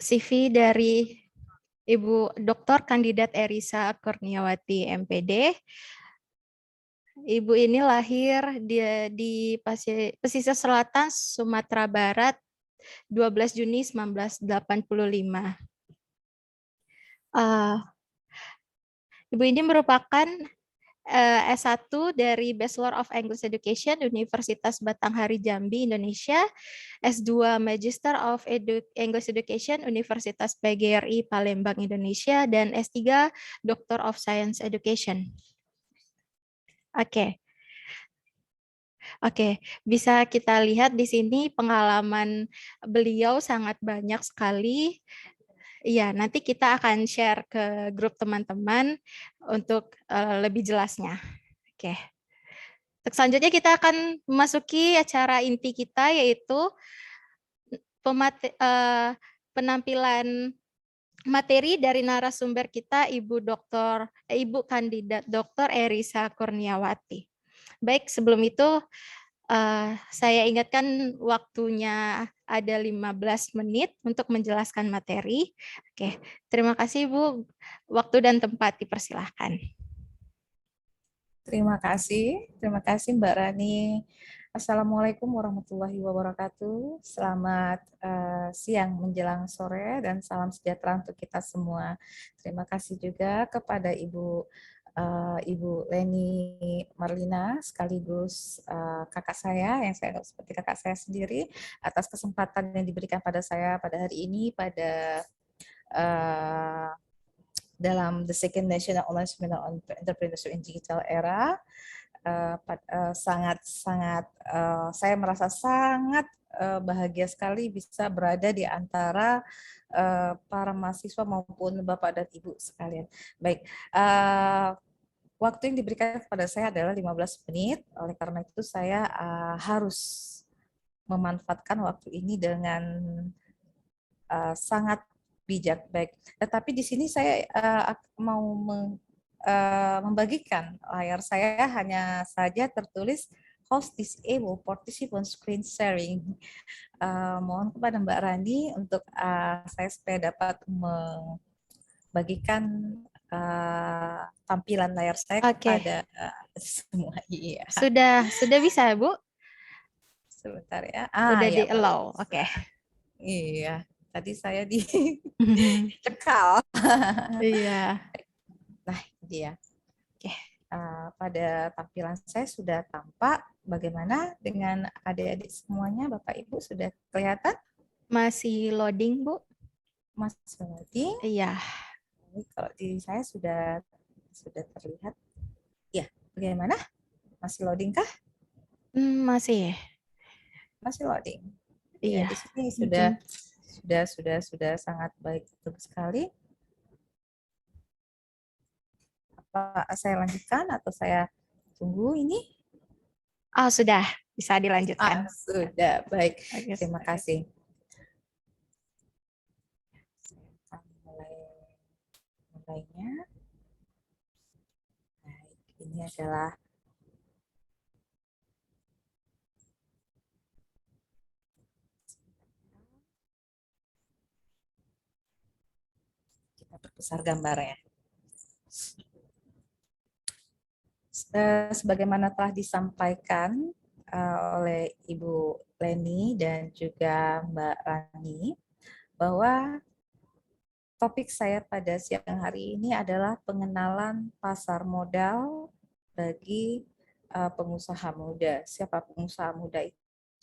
CV dari Ibu Dr. Kandidat Erisa Kurniawati MPD. Ibu ini lahir di pesisir selatan Sumatera Barat 12 Juni 1985. Ibu ini merupakan S1 dari Bachelor of English Education Universitas Batanghari Jambi, Indonesia, S2 Magister of English Education Universitas PGRI Palembang, Indonesia, dan S3 Doctor of Science Education. Oke, bisa kita lihat di sini pengalaman beliau sangat banyak sekali. Iya, nanti kita akan share ke grup teman-teman untuk lebih jelasnya. Oke. Selanjutnya kita akan memasuki acara inti kita, yaitu penampilan materi dari narasumber kita, Ibu Kandidat Dr. Erisa Kurniawati. Baik, sebelum itu saya ingatkan waktunya ada 15 menit untuk menjelaskan materi. Oke, terima kasih Bu. Waktu dan tempat dipersilahkan. Terima kasih Mbak Rani. Assalamualaikum warahmatullahi wabarakatuh. Selamat siang menjelang sore dan salam sejahtera untuk kita semua. Terima kasih juga kepada Ibu Leni Marlina sekaligus kakak saya yang saya anggap seperti kakak saya sendiri atas kesempatan yang diberikan pada saya pada hari ini pada dalam The Second National Online Seminar on Entrepreneurship in Digital Era. Saya merasa sangat bahagia sekali bisa berada di antara para mahasiswa maupun Bapak dan Ibu sekalian. Baik, waktu yang diberikan kepada saya adalah 15 menit, oleh karena itu saya harus memanfaatkan waktu ini dengan sangat bijak. Baik, tetapi di sini saya mau membagikan layar saya hanya saja tertulis host disable participant screen sharing. Mohon kepada Mbak Rani untuk saya supaya dapat membagikan tampilan layar saya kepada semua. Iya. Sudah bisa, Bu? Sebentar ya. Udah Ya, di allow. Oke. Iya. Tadi saya dicekal. Iya. Nah, dia. Pada tampilan saya sudah tampak. Bagaimana dengan adik-adik semuanya, Bapak Ibu sudah kelihatan? Masih loading, Bu? Masih loading? Iya. Kalau di saya sudah terlihat. Ya, bagaimana? Masih loading kah? Masih. Masih loading. Iya. Ya, di sini sudah sangat baik sekali. Apa saya lanjutkan atau saya tunggu ini? Oh, sudah. Bisa dilanjutkan. Sudah, baik. Terima kasih. Mulainya. Baik, ini adalah kita perbesar gambarnya. Sebagaimana telah disampaikan oleh Ibu Leni dan juga Mbak Rani, bahwa topik saya pada siang hari ini adalah pengenalan pasar modal bagi pengusaha muda. Siapa pengusaha muda itu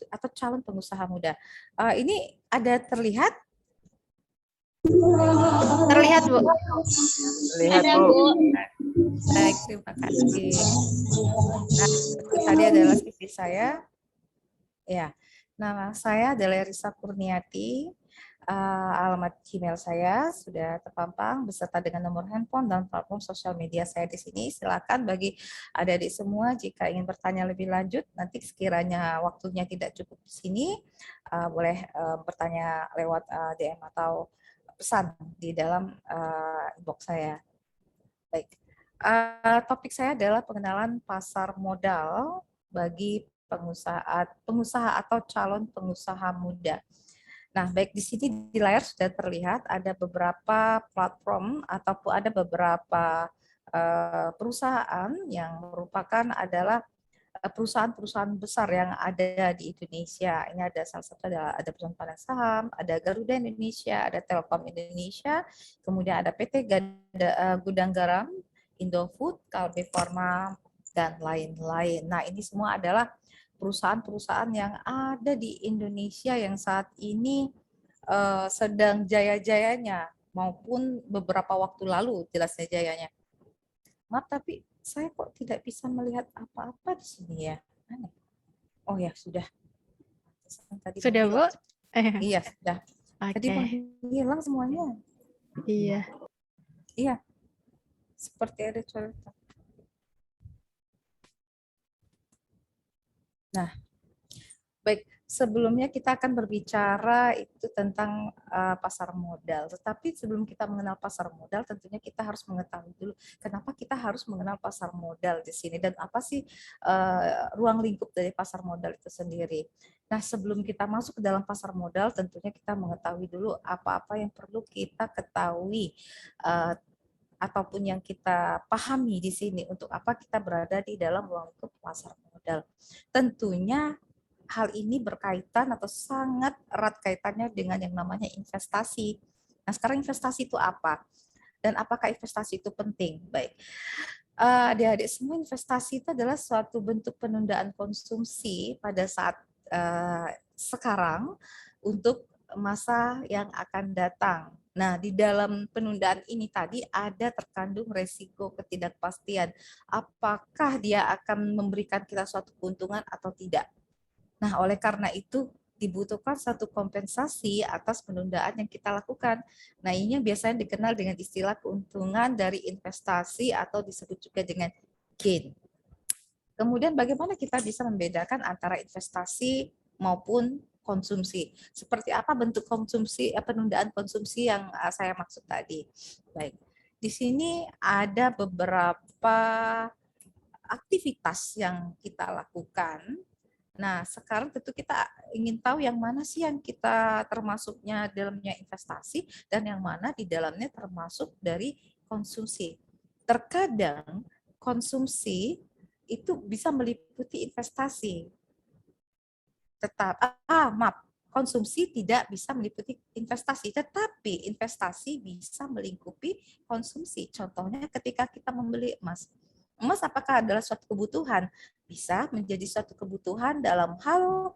atau calon pengusaha muda? Ini ada terlihat? Terlihat, Bu. Terlihat, Bu. Baik, terima kasih. Nah, tadi adalah CV saya. Ya, nama saya adalah Risa Kurniati. Alamat Gmail saya sudah terpampang beserta dengan nomor handphone dan platform sosial media saya di sini. Silakan bagi adik-adik semua jika ingin bertanya lebih lanjut, nanti sekiranya waktunya tidak cukup di sini, boleh bertanya lewat DM atau pesan di dalam inbox saya. Baik, topik saya adalah pengenalan pasar modal bagi pengusaha atau calon pengusaha muda. Nah, baik di sini di layar sudah terlihat ada beberapa platform ataupun ada beberapa perusahaan yang merupakan adalah perusahaan-perusahaan besar yang ada di Indonesia. Ini ada salah satu ada perusahaan Padang Saham, ada Garuda Indonesia, ada Telkom Indonesia, kemudian ada PT Gudang Garam, Indofood, Kalbe Farma, dan lain-lain. Nah, ini semua adalah perusahaan-perusahaan yang ada di Indonesia yang saat ini sedang jaya-jayanya maupun beberapa waktu lalu jelasnya jayanya. Maaf, tapi saya kok tidak bisa melihat apa-apa di sini ya. Oh ya, sudah. Tadi Sudah, Bu? Iya, sudah. Tadi menghilang semuanya. Iya. Iya. Seperti ada cerita. Nah, baik. Sebelumnya kita akan berbicara itu tentang pasar modal. Tetapi sebelum kita mengenal pasar modal, tentunya kita harus mengetahui dulu kenapa kita harus mengenal pasar modal di sini dan apa sih ruang lingkup dari pasar modal itu sendiri. Nah, sebelum kita masuk ke dalam pasar modal, tentunya kita mengetahui dulu apa-apa yang perlu kita ketahui ataupun yang kita pahami di sini untuk apa kita berada di dalam ruang lingkup pasar modal. Tentunya hal ini berkaitan atau sangat erat kaitannya dengan yang namanya investasi. Nah, sekarang investasi itu apa? Dan apakah investasi itu penting? Baik. Adik-adik semua, investasi itu adalah suatu bentuk penundaan konsumsi pada saat sekarang untuk masa yang akan datang. Nah, di dalam penundaan ini tadi ada terkandung resiko ketidakpastian. Apakah dia akan memberikan kita suatu keuntungan atau tidak? Nah, oleh karena itu dibutuhkan satu kompensasi atas penundaan yang kita lakukan. Nah, ini biasanya dikenal dengan istilah keuntungan dari investasi atau disebut juga dengan gain. Kemudian bagaimana kita bisa membedakan antara investasi maupun konsumsi? Seperti apa bentuk konsumsi, penundaan konsumsi yang saya maksud tadi? Baik, di sini ada beberapa aktivitas yang kita lakukan. Nah, sekarang tentu kita ingin tahu yang mana sih yang kita termasuknya dalamnya investasi dan yang mana di dalamnya termasuk dari konsumsi. Terkadang konsumsi itu bisa meliputi investasi. Konsumsi tidak bisa meliputi investasi, tetapi investasi bisa melingkupi konsumsi. Contohnya ketika kita membeli emas. Emas apakah adalah suatu kebutuhan? Bisa menjadi suatu kebutuhan dalam hal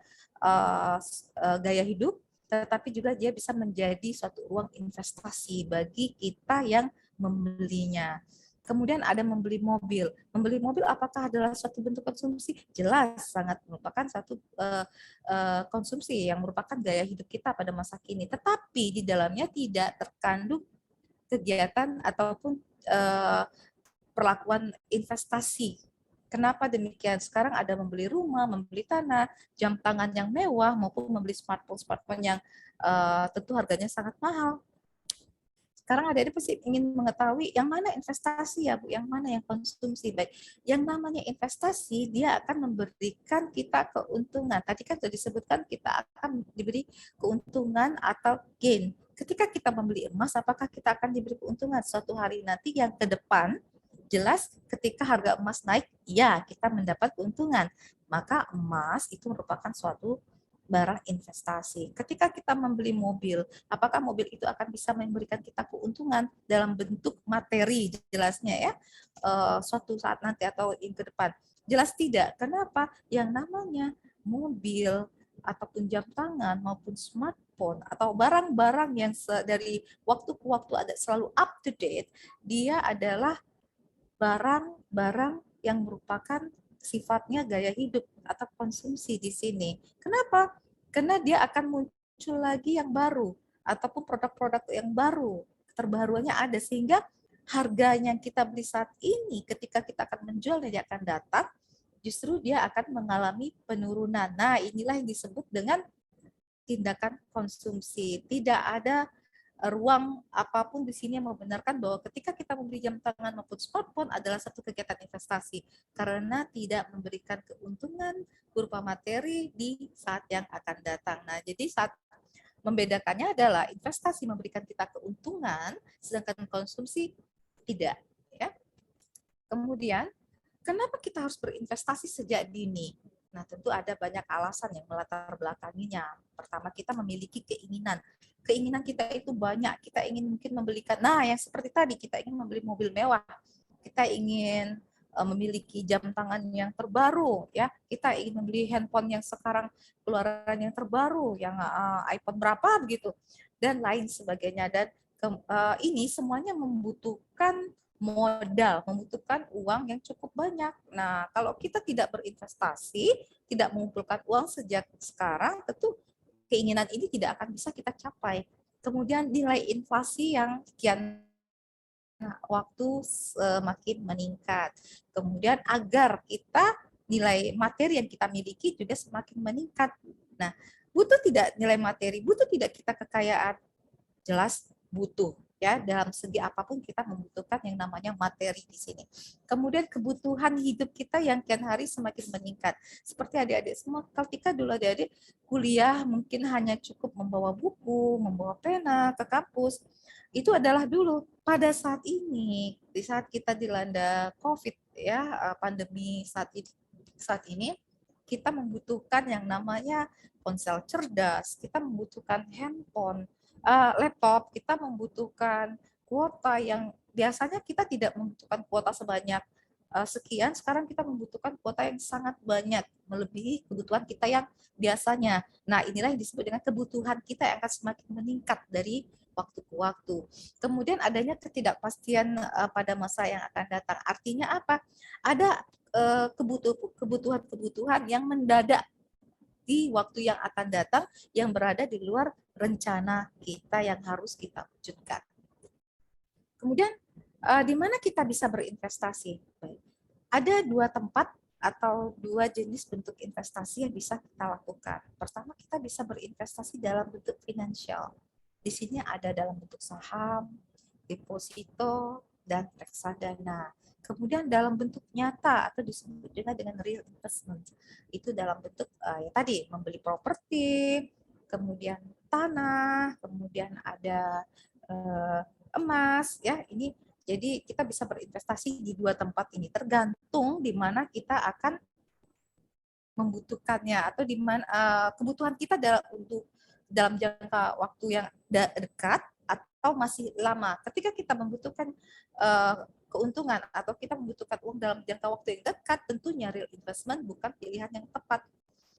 gaya hidup, tetapi juga dia bisa menjadi suatu ruang investasi bagi kita yang membelinya. Kemudian ada membeli mobil. Membeli mobil apakah adalah suatu bentuk konsumsi? Jelas, sangat merupakan satu konsumsi yang merupakan gaya hidup kita pada masa kini. Tetapi di dalamnya tidak terkandung kegiatan ataupun perlakuan investasi. Kenapa demikian? Sekarang ada membeli rumah, membeli tanah, jam tangan yang mewah, maupun membeli smartphone yang tentu harganya sangat mahal. Sekarang adik-adik pasti ingin mengetahui yang mana investasi ya Bu, yang mana yang konsumsi. Baik, yang namanya investasi dia akan memberikan kita keuntungan. Tadi kan sudah disebutkan kita akan diberi keuntungan atau gain. Ketika kita membeli emas, apakah kita akan diberi keuntungan suatu hari nanti yang ke depan? Jelas ketika harga emas naik, ya kita mendapat keuntungan. Maka emas itu merupakan suatu barang investasi. Ketika kita membeli mobil, apakah mobil itu akan bisa memberikan kita keuntungan dalam bentuk materi jelasnya ya suatu saat nanti atau yang ke depan? Jelas tidak. Kenapa? Yang namanya mobil ataupun jam tangan maupun smartphone atau barang-barang yang dari waktu ke waktu ada selalu up to date, dia adalah barang-barang yang merupakan sifatnya gaya hidup atau konsumsi di sini. Kenapa? Karena dia akan muncul lagi yang baru ataupun produk-produk yang baru, terbaruannya ada sehingga harganya yang kita beli saat ini ketika kita akan menjualnya dia akan datang justru dia akan mengalami penurunan. Nah, inilah yang disebut dengan tindakan konsumsi. Tidak ada ruang apapun di sini yang membenarkan bahwa ketika kita membeli jam tangan maupun smartphone adalah satu kegiatan investasi karena tidak memberikan keuntungan berupa materi di saat yang akan datang. Nah, jadi saat Membedakannya adalah investasi memberikan kita keuntungan, sedangkan konsumsi tidak. Ya. Kemudian, kenapa kita harus berinvestasi sejak dini? Nah, tentu ada banyak alasan yang melatar belakanginya. Pertama, kita memiliki keinginan. Keinginan kita itu banyak. Kita ingin mungkin membelikan, nah yang seperti tadi, kita ingin membeli mobil mewah. Kita ingin memiliki jam tangan yang terbaru, ya. Kita ingin membeli handphone yang sekarang keluaran yang terbaru, yang iPhone berapa begitu, dan lain sebagainya. Dan ini semuanya membutuhkan modal, membutuhkan uang yang cukup banyak. Nah, kalau kita tidak berinvestasi, tidak mengumpulkan uang sejak sekarang, tentu keinginan ini tidak akan bisa kita capai. Kemudian nilai inflasi yang kian waktu semakin meningkat. Kemudian agar kita nilai materi yang kita miliki juga semakin meningkat. Nah, butuh tidak nilai materi, butuh tidak kita kekayaan? Jelas butuh, ya, dalam segi apapun kita membutuhkan yang namanya materi di sini. Kemudian kebutuhan hidup kita yang kian hari semakin meningkat. Seperti adik-adik semua, ketika dulu adik-adik kuliah mungkin hanya cukup membawa buku, membawa pena ke kampus. Itu adalah dulu. Pada saat ini, di saat kita dilanda COVID, ya, pandemi saat ini kita membutuhkan yang namanya ponsel cerdas, kita membutuhkan handphone, laptop, kita membutuhkan kuota yang biasanya kita tidak membutuhkan kuota sebanyak sekian, sekarang kita membutuhkan kuota yang sangat banyak, melebihi kebutuhan kita yang biasanya. Nah, inilah yang disebut dengan kebutuhan kita yang akan semakin meningkat dari waktu ke waktu. Kemudian adanya ketidakpastian pada masa yang akan datang. Artinya apa? Ada kebutuhan-kebutuhan yang mendadak di waktu yang akan datang yang berada di luar rencana kita yang harus kita wujudkan. Kemudian di mana kita bisa berinvestasi? Ada dua tempat atau dua jenis bentuk investasi yang bisa kita lakukan. Pertama, kita bisa berinvestasi dalam bentuk finansial. Di sini ada dalam bentuk saham, deposito, dan reksadana. Kemudian dalam bentuk nyata atau disebut juga dengan real investment. Itu dalam bentuk ya tadi membeli properti, kemudian tanah, kemudian ada emas, ya. Ini jadi kita bisa berinvestasi di dua tempat ini, tergantung di mana kita akan membutuhkannya atau di mana kebutuhan kita dalam jangka waktu yang dekat atau masih lama. Ketika kita membutuhkan keuntungan atau kita membutuhkan uang dalam jangka waktu yang dekat, tentunya real investment bukan pilihan yang tepat.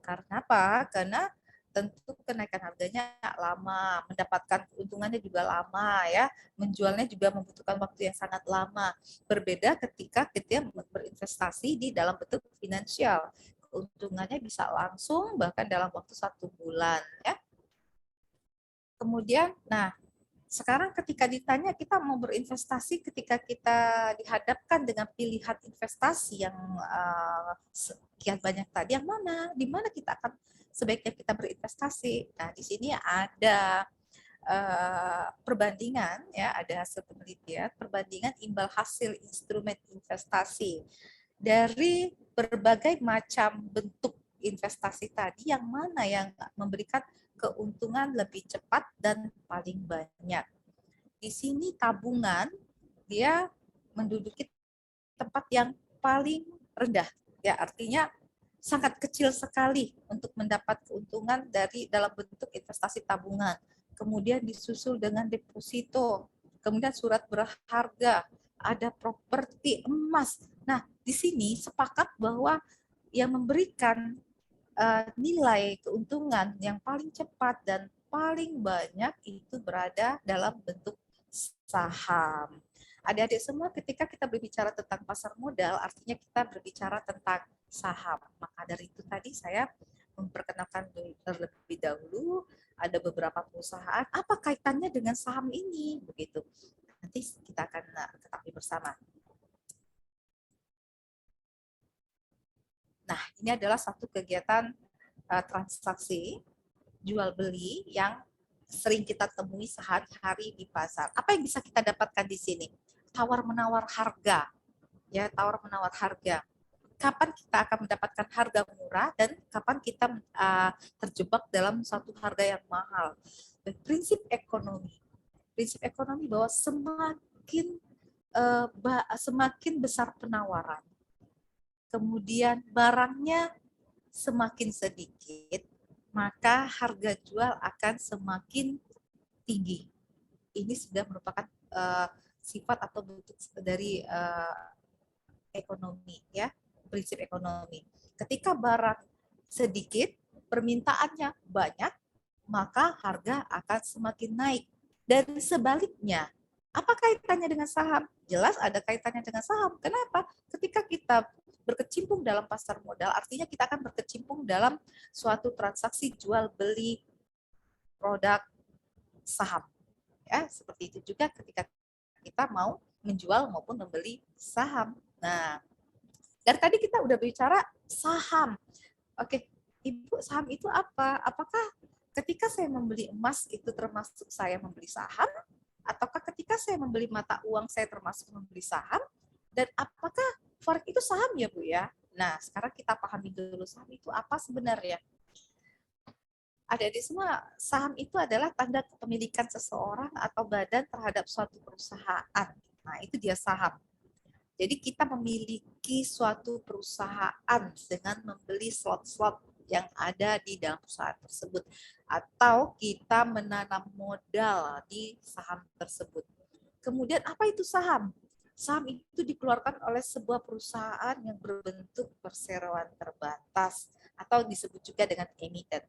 Karena apa? Karena tentu kenaikan harganya lama, mendapatkan keuntungannya juga lama, ya, menjualnya juga membutuhkan waktu yang sangat lama. Berbeda ketika kita berinvestasi di dalam bentuk finansial, keuntungannya bisa langsung bahkan dalam waktu 1 bulan, ya. Kemudian, nah, sekarang ketika ditanya kita mau berinvestasi, ketika kita dihadapkan dengan pilihan investasi yang sekian banyak tadi, yang mana, di mana kita akan sebaiknya kita berinvestasi. Nah, di sini ada perbandingan, ya, ada hasil penelitian, perbandingan imbal hasil instrumen investasi dari berbagai macam bentuk investasi tadi, yang mana yang memberikan keuntungan lebih cepat dan paling banyak. Di sini tabungan dia menduduki tempat yang paling rendah, ya, artinya sangat kecil sekali untuk mendapat keuntungan dari dalam bentuk investasi tabungan. Kemudian disusul dengan deposito, kemudian surat berharga, ada properti emas. Nah, di sini sepakat bahwa yang memberikan nilai keuntungan yang paling cepat dan paling banyak itu berada dalam bentuk saham. Adik-adik semua, ketika kita berbicara tentang pasar modal, artinya kita berbicara tentang saham. Maka dari itu tadi saya memperkenalkan terlebih dahulu ada beberapa perusahaan, apa kaitannya dengan saham ini, begitu. Nanti kita akan ketahui bersama. Nah, ini adalah satu kegiatan transaksi jual beli yang sering kita temui sehari-hari di pasar. Apa yang bisa kita dapatkan di sini? Tawar menawar harga, ya, tawar menawar harga. kapan kita akan mendapatkan harga murah dan kapan kita terjebak dalam satu harga yang mahal. Dan prinsip ekonomi bahwa semakin besar penawaran, kemudian barangnya semakin sedikit, maka harga jual akan semakin tinggi. Ini sudah merupakan sifat atau bentuk dari ekonomi, ya, prinsip ekonomi. Ketika barang sedikit, permintaannya banyak, maka harga akan semakin naik. Dan sebaliknya, apa kaitannya dengan saham? Jelas ada kaitannya dengan saham. Kenapa? Ketika kita berkecimpung dalam pasar modal, artinya kita akan berkecimpung dalam suatu transaksi jual beli produk saham. Ya, seperti itu juga ketika kita mau menjual maupun membeli saham. Nah, dari tadi kita udah bicara saham. Oke, Ibu, saham itu apa? Apakah ketika saya membeli emas itu termasuk saya membeli saham? Ataukah ketika saya membeli mata uang saya termasuk membeli saham? Dan apakah forex itu saham ya, Bu ya? Nah, sekarang kita pahami dulu saham itu apa sebenarnya. Adik-adik semua, saham itu adalah tanda kepemilikan seseorang atau badan terhadap suatu perusahaan. Nah, itu dia saham. Jadi kita memiliki suatu perusahaan dengan membeli slot-slot yang ada di dalam perusahaan tersebut. Atau kita menanam modal di saham tersebut. Kemudian apa itu saham? Saham itu dikeluarkan oleh sebuah perusahaan yang berbentuk perseroan terbatas atau disebut juga dengan emiten.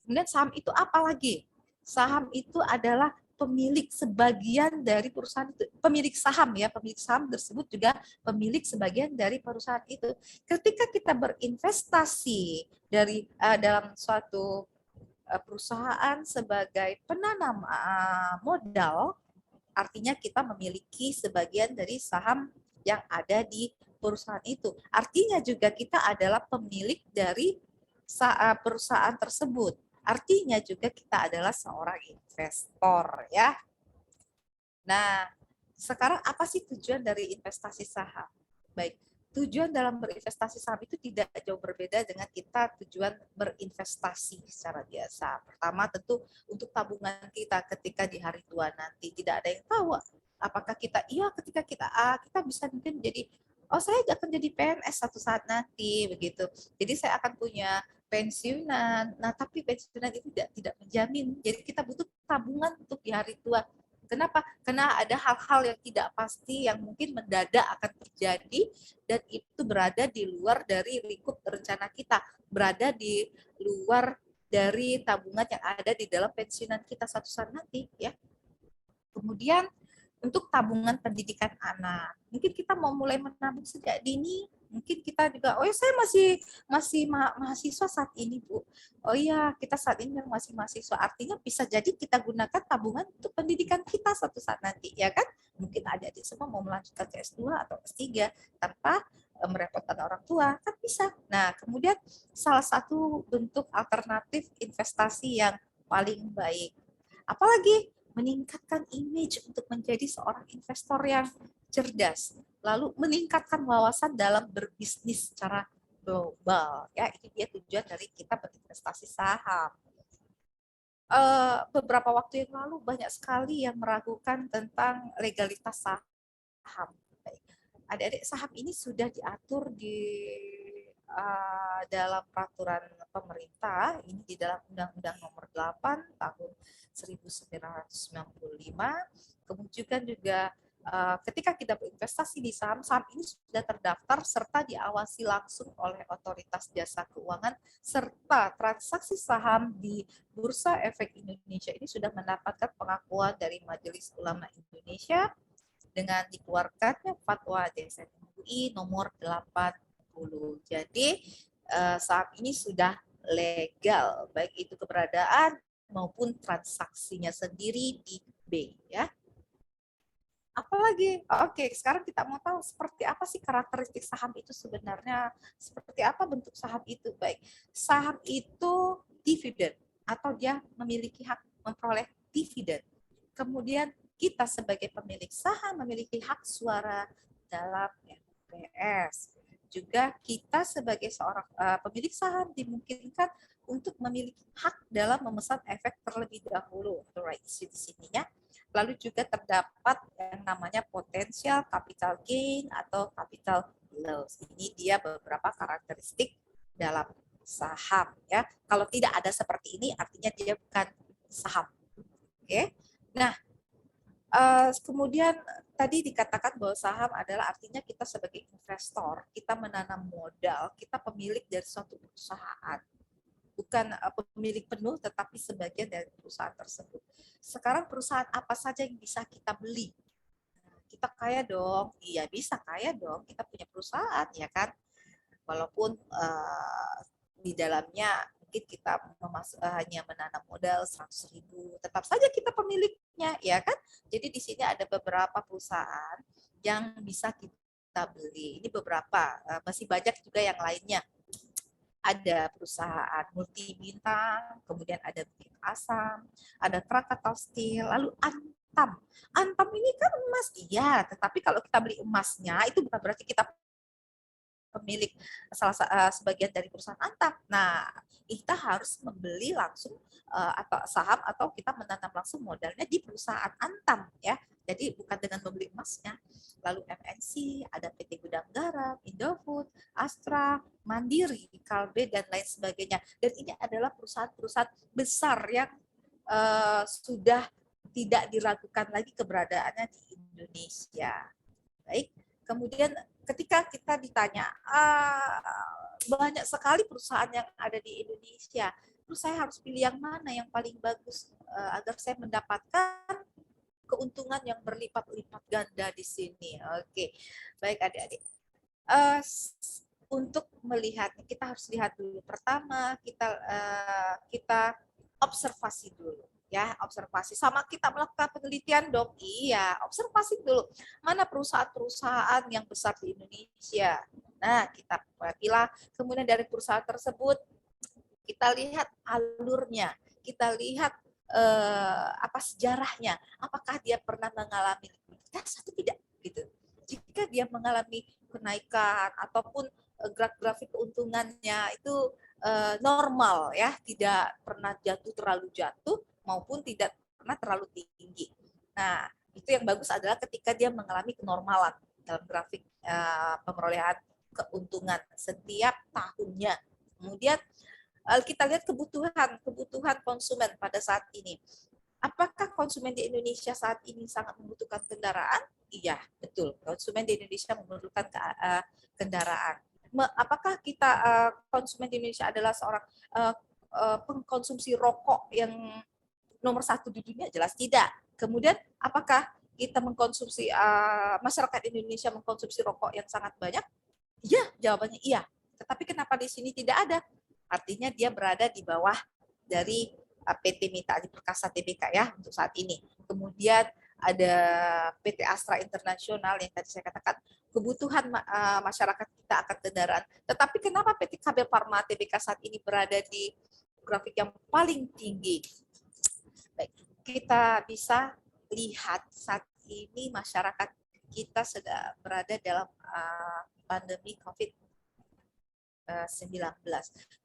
Kemudian saham itu apa lagi? Saham itu adalah pemilik sebagian dari perusahaan itu. Pemilik saham ya, pemilik saham tersebut juga pemilik sebagian dari perusahaan itu. Ketika kita berinvestasi dalam suatu perusahaan sebagai penanam modal, artinya kita memiliki sebagian dari saham yang ada di perusahaan itu. Artinya juga kita adalah pemilik dari perusahaan tersebut. Artinya juga kita adalah seorang investor, ya. Nah, sekarang apa sih tujuan dari investasi saham? Baik, tujuan dalam berinvestasi saham itu tidak jauh berbeda dengan kita tujuan berinvestasi secara biasa. Pertama tentu untuk tabungan kita ketika di hari tua nanti. Tidak ada yang tahu apakah kita ketika kita bisa mungkin menjadi saya akan jadi PNS satu saat nanti begitu. Jadi saya akan punya pensiunan. Nah, tapi pensiunan itu tidak menjamin. Jadi kita butuh tabungan untuk di hari tua. Kenapa? Karena ada hal-hal yang tidak pasti yang mungkin mendadak akan terjadi dan itu berada di luar dari lingkup rencana kita, berada di luar dari tabungan yang ada di dalam pensiunan kita satu saat nanti, ya. Kemudian untuk tabungan pendidikan anak, mungkin kita mau mulai menabung sejak dini. Mungkin kita juga, saya masih mahasiswa saat ini, Bu. Oh iya, kita saat ini masih mahasiswa. Artinya bisa jadi kita gunakan tabungan untuk pendidikan kita suatu saat nanti, ya kan? Mungkin adik-adik semua mau melanjutkan ke S2 atau S3 tanpa merepotkan orang tua, kan bisa. Nah, kemudian salah satu bentuk alternatif investasi yang paling baik. Apalagi meningkatkan image untuk menjadi seorang investor yang cerdas, lalu meningkatkan wawasan dalam berbisnis secara global. Ya, ini dia tujuan dari kita berinvestasi saham. Beberapa waktu yang lalu banyak sekali yang meragukan tentang legalitas saham. Adik-adik, saham ini sudah diatur di dalam peraturan pemerintah, ini di dalam Undang-Undang Nomor 8 tahun 1995. Kemudian juga ketika kita berinvestasi di saham, saham ini sudah terdaftar serta diawasi langsung oleh Otoritas Jasa Keuangan, serta transaksi saham di Bursa Efek Indonesia ini sudah mendapatkan pengakuan dari Majelis Ulama Indonesia dengan dikeluarkannya Fatwa DSN MUI nomor 8. Jadi saham ini sudah legal, baik itu keberadaan maupun transaksinya sendiri di B, ya. Apalagi, oke, sekarang kita mau tahu seperti apa sih karakteristik saham itu sebenarnya, seperti apa bentuk saham itu. Baik, saham itu dividen atau dia memiliki hak memperoleh dividen. Kemudian kita sebagai pemilik saham memiliki hak suara dalam MPS. juga kita sebagai seorang pemilik saham dimungkinkan untuk memiliki hak dalam memesan efek terlebih dahulu, atau rights di sininya. Lalu juga terdapat yang namanya potensial capital gain atau capital loss. Ini dia beberapa karakteristik dalam saham, ya. Kalau tidak ada seperti ini artinya dia bukan saham. Oke. Nah, kemudian tadi dikatakan bahwa saham adalah artinya kita sebagai investor, kita menanam modal, kita pemilik dari suatu perusahaan. Bukan pemilik penuh, tetapi sebagian dari perusahaan tersebut. Sekarang perusahaan apa saja yang bisa kita beli? Kita kaya dong, iya bisa kaya dong, kita punya perusahaan, ya kan? Walaupun di dalamnya mungkin kita hanya menanam modal 100.000, tetap saja kita pemiliknya, ya kan? Jadi di sini ada beberapa perusahaan yang bisa kita beli. Ini beberapa, masih banyak juga yang lainnya. Ada perusahaan multi bintang, kemudian ada Bukit Asam, ada Krakatau Steel, lalu Antam. Antam ini kan emas, iya, tetapi kalau kita beli emasnya itu bukan berarti kita pemilik sebagian dari perusahaan Antam. Nah, kita harus membeli langsung atau saham atau kita menanam langsung modalnya di perusahaan Antam, ya. Jadi bukan dengan membeli emasnya. Lalu MNC, ada PT Gudang Garam, Indofood, Astra, Mandiri, Kalbe, dan lain sebagainya. Dan ini adalah perusahaan-perusahaan besar yang sudah tidak diragukan lagi keberadaannya di Indonesia. Baik, kemudian ketika kita ditanya, banyak sekali perusahaan yang ada di Indonesia, terus saya harus pilih yang mana yang paling bagus agar saya mendapatkan keuntungan yang berlipat-lipat ganda di sini. Oke, baik adik-adik. Untuk melihat, kita harus lihat dulu. Pertama, kita observasi dulu. Ya, observasi. Sama kita melakukan penelitian dong. Iya, observasi dulu. Mana perusahaan-perusahaan yang besar di Indonesia. Nah, kita pilih. Kemudian dari perusahaan tersebut, kita lihat alurnya. Kita lihat apa sejarahnya. Apakah dia pernah mengalami likuiditas atau tidak. Gitu. Jika dia mengalami kenaikan ataupun grafik keuntungannya itu normal, ya, tidak pernah terlalu jatuh maupun tidak pernah terlalu tinggi. Nah, itu yang bagus adalah ketika dia mengalami kenormalan dalam grafik pemerolehan keuntungan setiap tahunnya. Kemudian kita lihat kebutuhan konsumen pada saat ini. Apakah konsumen di Indonesia saat ini sangat membutuhkan kendaraan? Iya, betul. Konsumen di Indonesia memerlukan kendaraan. Apakah kita konsumen di Indonesia adalah seorang pengkonsumsi rokok yang nomor 1 di dunia? Jelas tidak. Kemudian apakah kita mengkonsumsi masyarakat Indonesia mengkonsumsi rokok yang sangat banyak? Iya, jawabannya iya. Tetapi kenapa di sini tidak ada? Artinya dia berada di bawah dari PT Mita Adi Perkasa Tbk, ya, untuk saat ini. Kemudian ada PT Astra Internasional yang tadi saya katakan kebutuhan masyarakat kita akan kendaraan. Tetapi kenapa PT Kabel Pharma Tbk saat ini berada di grafik yang paling tinggi? Baik, kita bisa lihat saat ini masyarakat kita sedang berada dalam pandemi COVID-19.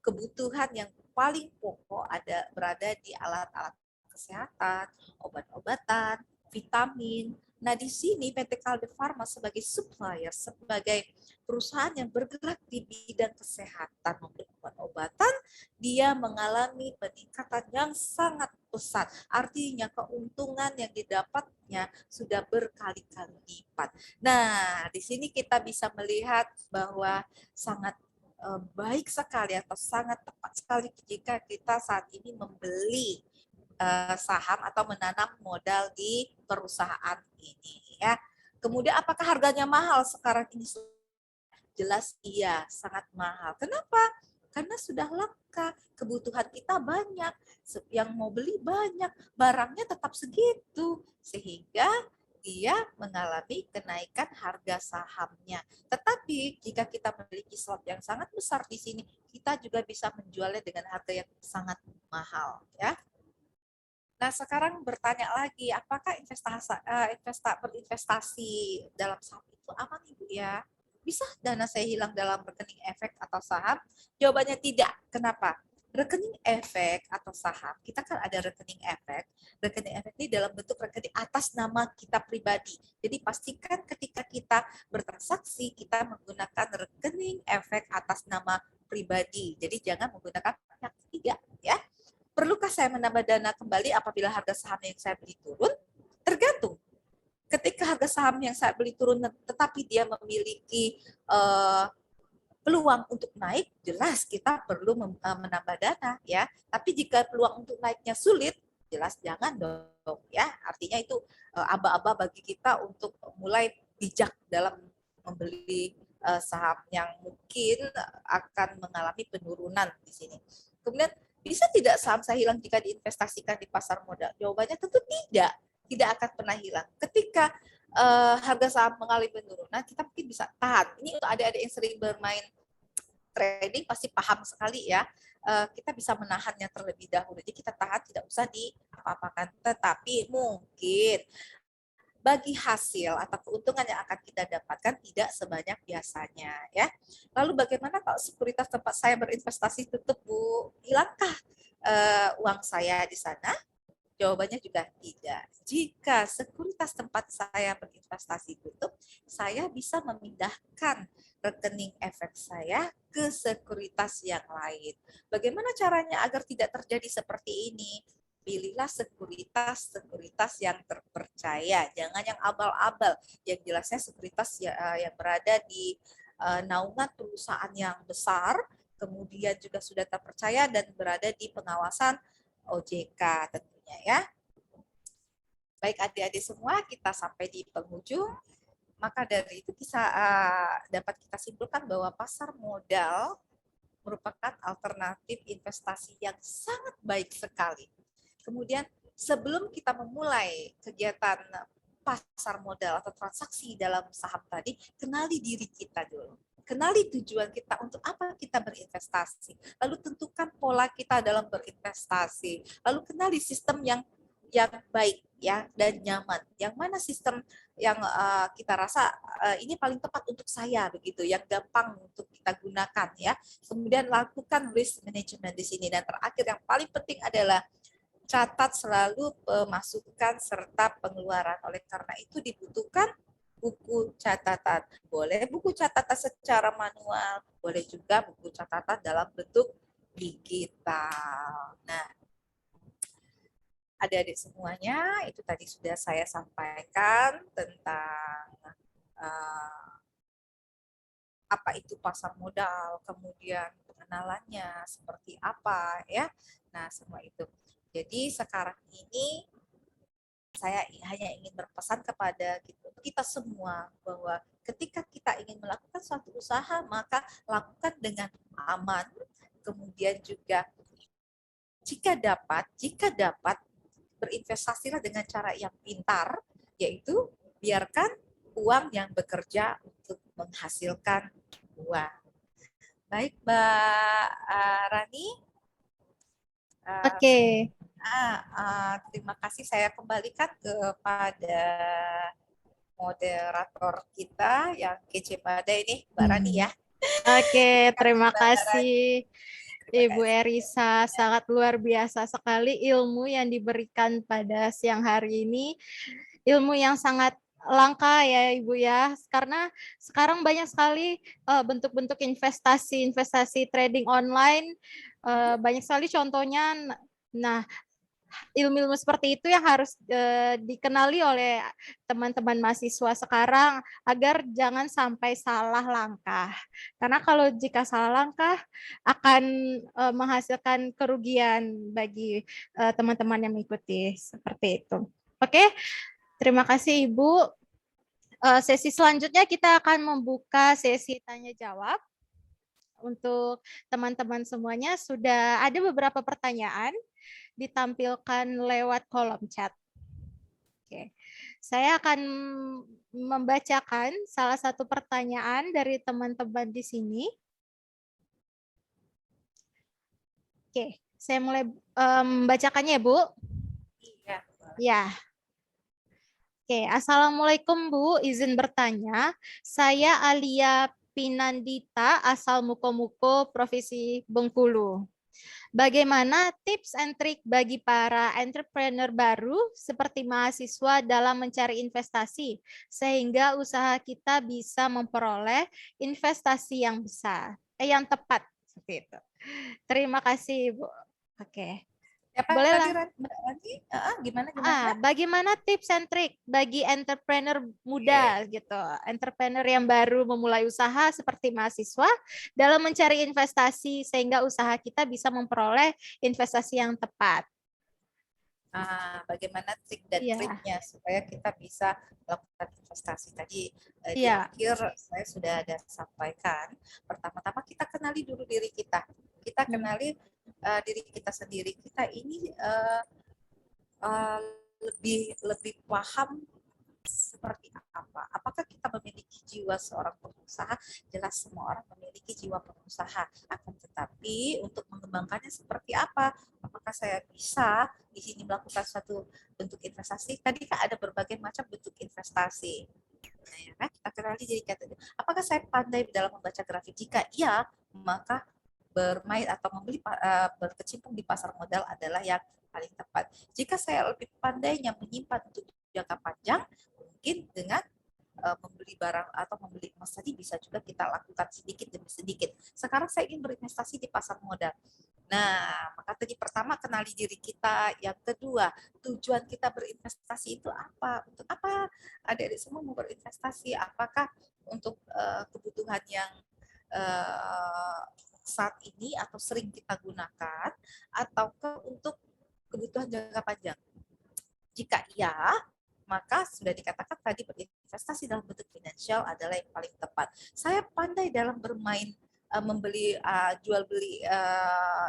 Kebutuhan yang paling pokok berada di alat-alat kesehatan, obat-obatan, vitamin. Nah, di sini PT Kalbe Pharma sebagai supplier, sebagai perusahaan yang bergerak di bidang kesehatan maupun obat-obatan, dia mengalami peningkatan yang sangat pesat. Artinya keuntungan yang didapatnya sudah berkali-kali lipat. Nah, di sini kita bisa melihat bahwa sangat baik sekali atau sangat tepat sekali jika kita saat ini membeli saham atau menanam modal di perusahaan ini, ya. Kemudian apakah harganya mahal sekarang ini? Jelas iya, sangat mahal. Kenapa? Karena sudah langka, kebutuhan kita banyak, yang mau beli banyak, barangnya tetap segitu, sehingga dia mengalami kenaikan harga sahamnya. Tetapi jika kita memiliki slot yang sangat besar di sini, kita juga bisa menjualnya dengan harga yang sangat mahal, ya. Nah, sekarang bertanya lagi, apakah berinvestasi dalam saham itu aman, Ibu, ya? bisa dana saya hilang dalam rekening efek atau saham? Jawabannya tidak. Kenapa? Rekening efek atau saham, kita kan ada rekening efek. Rekening efek ini dalam bentuk rekening atas nama kita pribadi. Jadi pastikan ketika kita bertransaksi, kita menggunakan rekening efek atas nama pribadi. Jadi jangan menggunakan pihak ketiga, ya. Perlukah saya menambah dana kembali apabila harga saham yang saya beli turun? Tergantung. Ketika harga saham yang saya beli turun, tetapi dia memiliki peluang untuk naik, jelas kita perlu menambah dana, ya. Tapi jika peluang untuk naiknya sulit, jelas jangan dong, ya. Artinya itu aba-aba bagi kita untuk mulai bijak dalam membeli saham yang mungkin akan mengalami penurunan di sini. Kemudian, bisa tidak saham saya hilang jika diinvestasikan di pasar modal? Jawabannya tentu tidak akan pernah hilang. Ketika harga saham mengalami penurunan, kita mungkin bisa tahan. Ini untuk adik-adik yang sering bermain trading pasti paham sekali, ya. Kita bisa menahannya terlebih dahulu. Jadi kita tahan, tidak usah apa-apakan. Tetapi mungkin bagi hasil atau keuntungan yang akan kita dapatkan tidak sebanyak biasanya, ya. Lalu bagaimana kalau sekuritas tempat saya berinvestasi tutup, Bu? Hilangkah uang saya di sana? Jawabannya juga tidak. Jika sekuritas tempat saya berinvestasi tutup, saya bisa memindahkan rekening efek saya ke sekuritas yang lain. Bagaimana caranya agar tidak terjadi seperti ini? Pilihlah sekuritas yang terpercaya, jangan yang abal-abal. Yang jelasnya sekuritas yang berada di naungan perusahaan yang besar, kemudian juga sudah terpercaya dan berada di pengawasan OJK tentunya, ya. Baik adik-adik semua, kita sampai di penghujung. Maka dari itu bisa dapat kita simpulkan bahwa pasar modal merupakan alternatif investasi yang sangat baik sekali. Kemudian sebelum kita memulai kegiatan pasar modal atau transaksi dalam saham tadi, kenali diri kita dulu. Kenali tujuan kita, untuk apa kita berinvestasi. Lalu tentukan pola kita dalam berinvestasi. Lalu kenali sistem yang baik, ya, dan nyaman. Yang mana sistem yang kita rasa ini paling tepat untuk saya, begitu, yang gampang untuk kita gunakan, ya. Kemudian lakukan risk management di sini. Dan terakhir yang paling penting adalah catat selalu pemasukan serta pengeluaran. Oleh karena itu dibutuhkan buku catatan. Boleh buku catatan secara manual, boleh juga buku catatan dalam bentuk digital. Nah, adik-adik semuanya, itu tadi sudah saya sampaikan tentang apa itu pasar modal, kemudian pengenalannya seperti apa, ya. Nah, semua itu. Jadi sekarang ini saya hanya ingin berpesan kepada kita semua bahwa ketika kita ingin melakukan suatu usaha, maka lakukan dengan aman. Kemudian juga jika dapat berinvestasilah dengan cara yang pintar, yaitu biarkan uang yang bekerja untuk menghasilkan uang. Baik, Mbak Rani. Oke. Terima kasih, saya kembalikan kepada moderator kita yang kece pada ini, Mbak Rani, ya. Oke, terima kasih Ibu Erisa. Sangat luar biasa sekali ilmu yang diberikan pada siang hari ini. Ilmu yang sangat langka, ya Ibu, ya, karena sekarang banyak sekali bentuk-bentuk investasi trading online, banyak sekali contohnya. Nah, ilmu-ilmu seperti itu yang harus dikenali oleh teman-teman mahasiswa sekarang agar jangan sampai salah langkah. Karena kalau jika salah langkah akan menghasilkan kerugian bagi teman-teman yang mengikuti seperti itu. Oke, terima kasih Ibu. Sesi selanjutnya kita akan membuka sesi tanya jawab. Untuk teman-teman semuanya sudah ada beberapa pertanyaan ditampilkan lewat kolom chat. Oke. Saya akan membacakan salah satu pertanyaan dari teman-teman di sini. Oke, saya mulai membacakannya, Bu. Iya. Ya. Oke, Assalamualaikum Bu, izin bertanya. Saya Alia Pinandita, asal Mukomuko, Provinsi Bengkulu. Bagaimana tips and trik bagi para entrepreneur baru seperti mahasiswa dalam mencari investasi sehingga usaha kita bisa memperoleh investasi yang besar, yang tepat seperti itu. Terima kasih, Bu. Oke. Siapa Bolehlah. tadi lagi? Gimana? Bagaimana tips and trik bagi entrepreneur muda gitu, entrepreneur yang baru memulai usaha seperti mahasiswa dalam mencari investasi sehingga usaha kita bisa memperoleh investasi yang tepat. Bagaimana trik dan triknya supaya kita bisa melakukan investasi tadi di akhir saya sudah ada sampaikan. Pertama-tama kita kenali dulu diri kita. Kita kenali diri kita sendiri. Kita ini lebih paham seperti apa. Apakah kita memiliki jiwa seorang pengusaha? Jelas semua orang memiliki jiwa pengusaha. Akan tetapi untuk mengembangkannya seperti apa? Apakah saya bisa di sini melakukan suatu bentuk investasi? Tadi kan ada berbagai macam bentuk investasi. Nah, ya, kita kenali diri kita. Apakah saya pandai dalam membaca grafik? Jika iya, maka bermain atau berkecimpung di pasar modal adalah yang paling tepat. Jika saya lebih pandainya menyimpan untuk jangka panjang, mungkin dengan membeli barang atau membeli emas tadi bisa juga kita lakukan sedikit demi sedikit. Sekarang saya ingin berinvestasi di pasar modal. Nah, maka tadi pertama kenali diri kita, yang kedua tujuan kita berinvestasi itu apa? Untuk apa adik-adik semua mau berinvestasi? Apakah untuk kebutuhan yang saat ini atau sering kita gunakan, ataukah untuk kebutuhan jangka panjang? Jika iya, maka sudah dikatakan tadi berinvestasi dalam bentuk finansial adalah yang paling tepat. Saya pandai dalam bermain membeli jual beli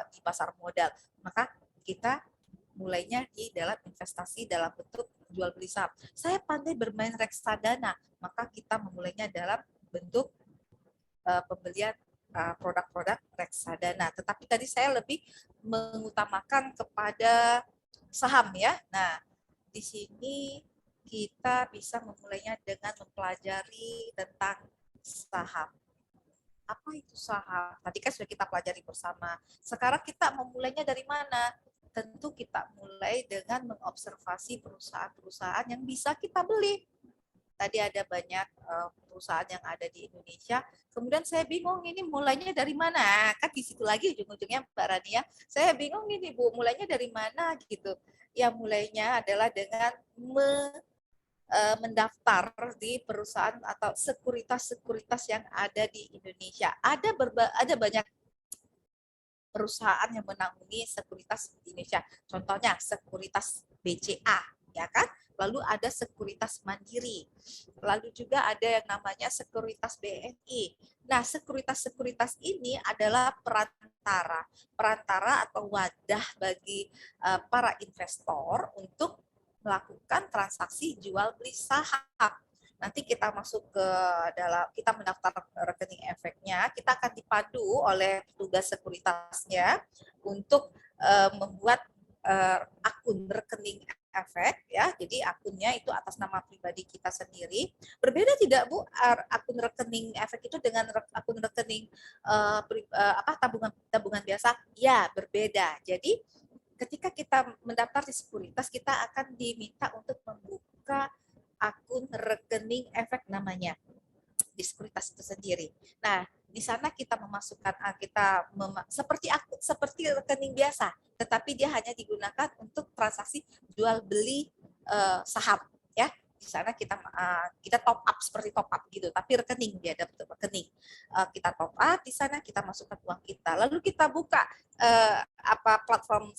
di pasar modal, maka kita mulainya di dalam investasi dalam bentuk jual beli saham. Saya pandai bermain reksadana, maka kita memulainya dalam bentuk pembelian produk-produk reksadana. Tetapi tadi saya lebih mengutamakan kepada saham ya. Nah, di sini kita bisa memulainya dengan mempelajari tentang saham. Apa itu saham? Tadi kan sudah kita pelajari bersama. Sekarang kita memulainya dari mana? Tentu kita mulai dengan mengobservasi perusahaan-perusahaan yang bisa kita beli. Tadi ada banyak perusahaan yang ada di Indonesia. Kemudian saya bingung ini mulainya dari mana? Kan di situ lagi ujung-ujungnya Mbak Rania. Saya bingung ini Bu, mulainya dari mana gitu. Ya mulainya adalah dengan mendaftar di perusahaan atau sekuritas-sekuritas yang ada di Indonesia. Ada banyak perusahaan yang menangani sekuritas di Indonesia. Contohnya sekuritas BCA, ya kan? Lalu ada sekuritas Mandiri. Lalu juga ada yang namanya sekuritas BNI. Nah, sekuritas-sekuritas ini adalah perantara atau wadah bagi para investor untuk melakukan transaksi jual beli saham. Nanti kita masuk ke dalam, kita mendaftar rekening efeknya, kita akan dipandu oleh petugas sekuritasnya untuk membuat akun rekening efek ya. Jadi akunnya itu atas nama pribadi kita sendiri. Berbeda tidak Bu akun rekening efek itu dengan akun rekening tabungan biasa? Ya, berbeda. Jadi ketika kita mendaftar di sekuritas, kita akan diminta untuk membuka akun rekening efek namanya di sekuritas itu sendiri. Nah, di sana kita memasukkan seperti rekening biasa, tetapi dia hanya digunakan untuk transaksi jual beli saham, ya. Di sana kita top up seperti top up gitu, tapi rekening dia ada bentuk rekening. Kita top up di sana, kita masukkan uang kita, lalu kita buka platform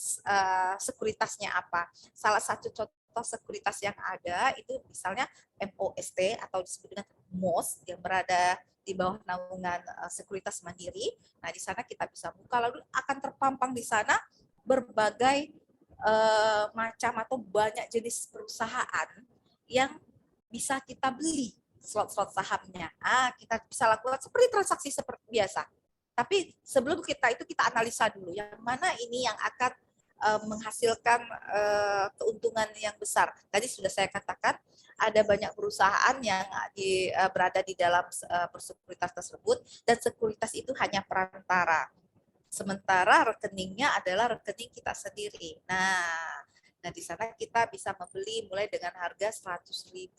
sekuritasnya apa. Salah satu contoh sekuritas yang ada itu misalnya MOST atau disebut dengan MOS yang berada di bawah naungan Sekuritas Mandiri. Nah, di sana kita bisa buka, lalu akan terpampang di sana berbagai macam atau banyak jenis perusahaan yang bisa kita beli slot-slot sahamnya. Kita bisa lakukan seperti transaksi seperti biasa. Tapi sebelum kita analisa dulu yang mana ini yang akan menghasilkan keuntungan yang besar. Tadi sudah saya katakan ada banyak perusahaan yang berada di dalam persekuritas tersebut, dan sekuritas itu hanya perantara. Sementara rekeningnya adalah rekening kita sendiri. Nah di sana kita bisa membeli mulai dengan harga 100.000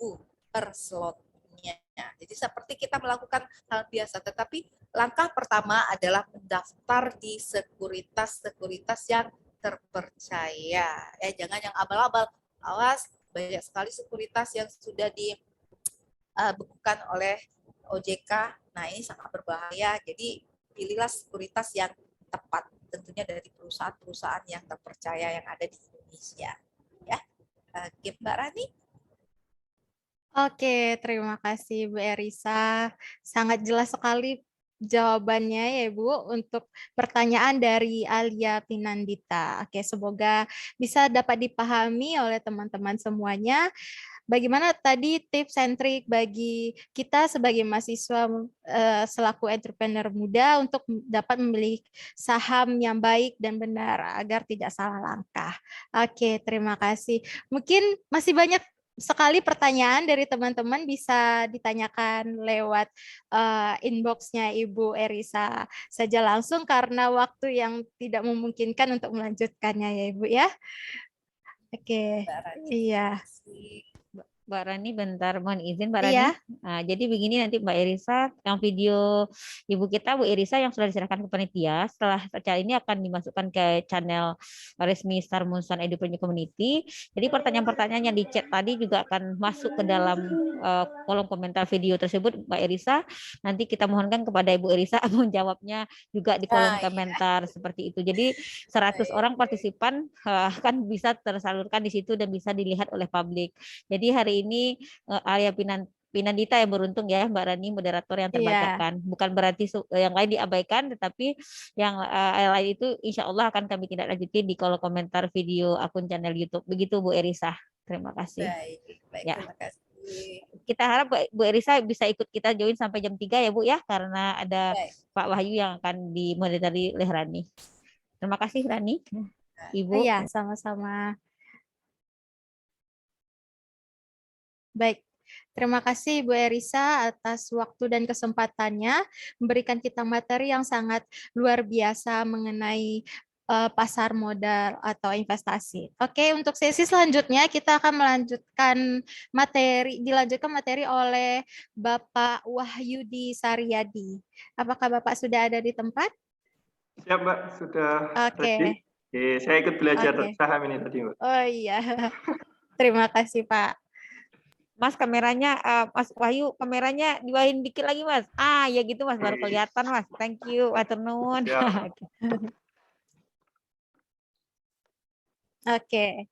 per slotnya. Jadi seperti kita melakukan hal biasa, tetapi langkah pertama adalah mendaftar di sekuritas-sekuritas yang terpercaya. Jangan yang abal-abal. Awas, banyak sekali sekuritas yang sudah dibekukan oleh OJK. Nah ini sangat berbahaya. Jadi pilihlah sekuritas yang tepat, tentunya dari perusahaan-perusahaan yang terpercaya yang ada di Indonesia. Ya, Mbak Rani. Oke, terima kasih Bu Erisa. Sangat jelas sekali jawabannya ya Bu untuk pertanyaan dari Alia Pinandita. Oke, semoga bisa dapat dipahami oleh teman-teman semuanya. Bagaimana tadi tips and trik bagi kita sebagai mahasiswa selaku entrepreneur muda untuk dapat memilih saham yang baik dan benar agar tidak salah langkah. Oke, terima kasih. Mungkin masih banyak sekali pertanyaan dari teman-teman, bisa ditanyakan lewat inbox-nya Ibu Erisa saja langsung karena waktu yang tidak memungkinkan untuk melanjutkannya ya Ibu ya. Oke, iya. Mbak Rani, bentar mohon izin Mbak Rani. Iya. Nah, jadi begini nanti Mbak Erisa, yang video ibu kita Bu Erisa yang sudah diserahkan ke panitia, setelah acara ini akan dimasukkan ke channel resmi Star Moonshine Education Community. Jadi pertanyaan-pertanyaan yang di chat tadi juga akan masuk ke dalam kolom komentar video tersebut Mbak Erisa. Nanti kita mohonkan kepada Ibu Erisa menjawabnya juga di kolom komentar seperti itu. Jadi 100 orang partisipan akan bisa tersalurkan di situ dan bisa dilihat oleh publik. Jadi hari ini Alia Pinandita yang beruntung ya Mbak Rani, moderator yang terbacakan. Bukan berarti yang lain diabaikan, tetapi yang lain itu insya Allah akan kami tindak lanjuti di kolom komentar video akun channel YouTube. Begitu Bu Erisa. Terima kasih. Baik, ya. Terima kasih. Kita harap Bu Erisa bisa ikut kita join sampai jam 3 ya Bu ya, karena ada Pak Wahyu yang akan dimoderatori oleh Rani. Terima kasih Rani. Ibu. Iya, sama-sama. Baik, terima kasih Bu Erisa atas waktu dan kesempatannya memberikan kita materi yang sangat luar biasa mengenai pasar modal atau investasi. Oke, untuk sesi selanjutnya kita akan dilanjutkan materi oleh Bapak Wahyudi Saryadi. Apakah Bapak sudah ada di tempat? Siap Mbak, sudah ready. Oke, saya ikut belajar saham ini tadi Mbak. Oh iya, terima kasih Pak. Mas kameranya, Mas Wahyu kameranya diwain dikit lagi Mas. Ya gitu Mas, baru kelihatan Mas. Thank you, aturnuhun. Oke.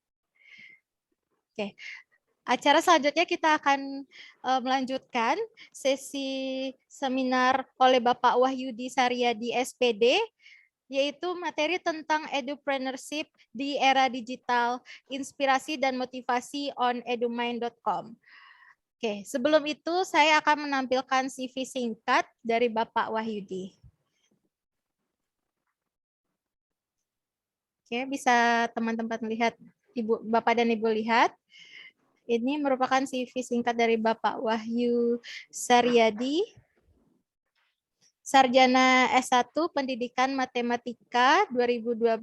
Acara selanjutnya kita akan melanjutkan sesi seminar oleh Bapak Wahyudi Saryadi SPD, yaitu materi tentang edupreneurship di era digital, inspirasi dan motivasi on edumind.com. Oke, sebelum itu saya akan menampilkan CV singkat dari Bapak Wahyudi. Oke, bisa teman-teman lihat, Bapak dan Ibu lihat. Ini merupakan CV singkat dari Bapak Wahyu Saryadi, Sarjana S1 Pendidikan Matematika 2012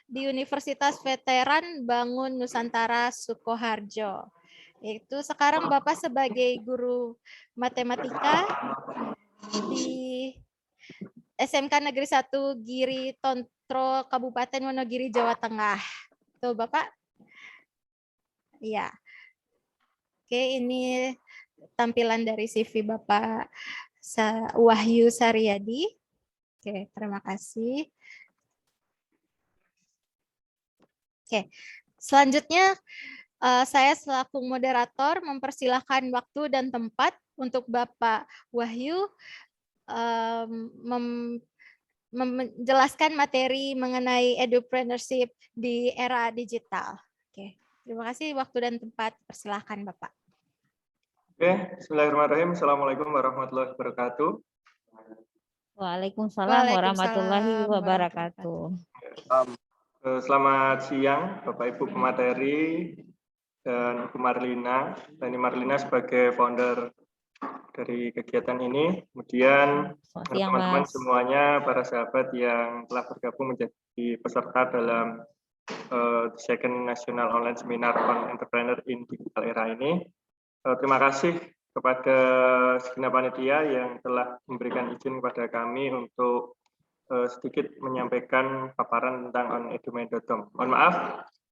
di Universitas Veteran Bangun Nusantara Sukoharjo. Itu sekarang Bapak sebagai guru matematika di SMK Negeri 1 Giri Tontro Kabupaten Wonogiri Jawa Tengah. Tuh Bapak. Iya. Oke, ini tampilan dari CV Bapak Wahyu Saryadi. Oke, terima kasih. Oke, selanjutnya saya selaku moderator mempersilahkan waktu dan tempat untuk Bapak Wahyu menjelaskan materi mengenai edupreneurship di era digital. Oke, terima kasih waktu dan tempat. Persilahkan Bapak. Oke, bismillahirrahmanirrahim. Assalamualaikum warahmatullahi wabarakatuh. Waalaikumsalam warahmatullahi wabarakatuh. Selamat siang Bapak Ibu pemateri, dan Bu Marlina. Ini Marlina sebagai founder dari kegiatan ini. Kemudian teman-teman semuanya, para sahabat yang telah bergabung menjadi peserta dalam Second National Online Seminar on Entrepreneur in Digital Era ini. Terima kasih kepada segenap panitia yang telah memberikan izin kepada kami untuk sedikit menyampaikan paparan tentang onedumain.com. Mohon maaf,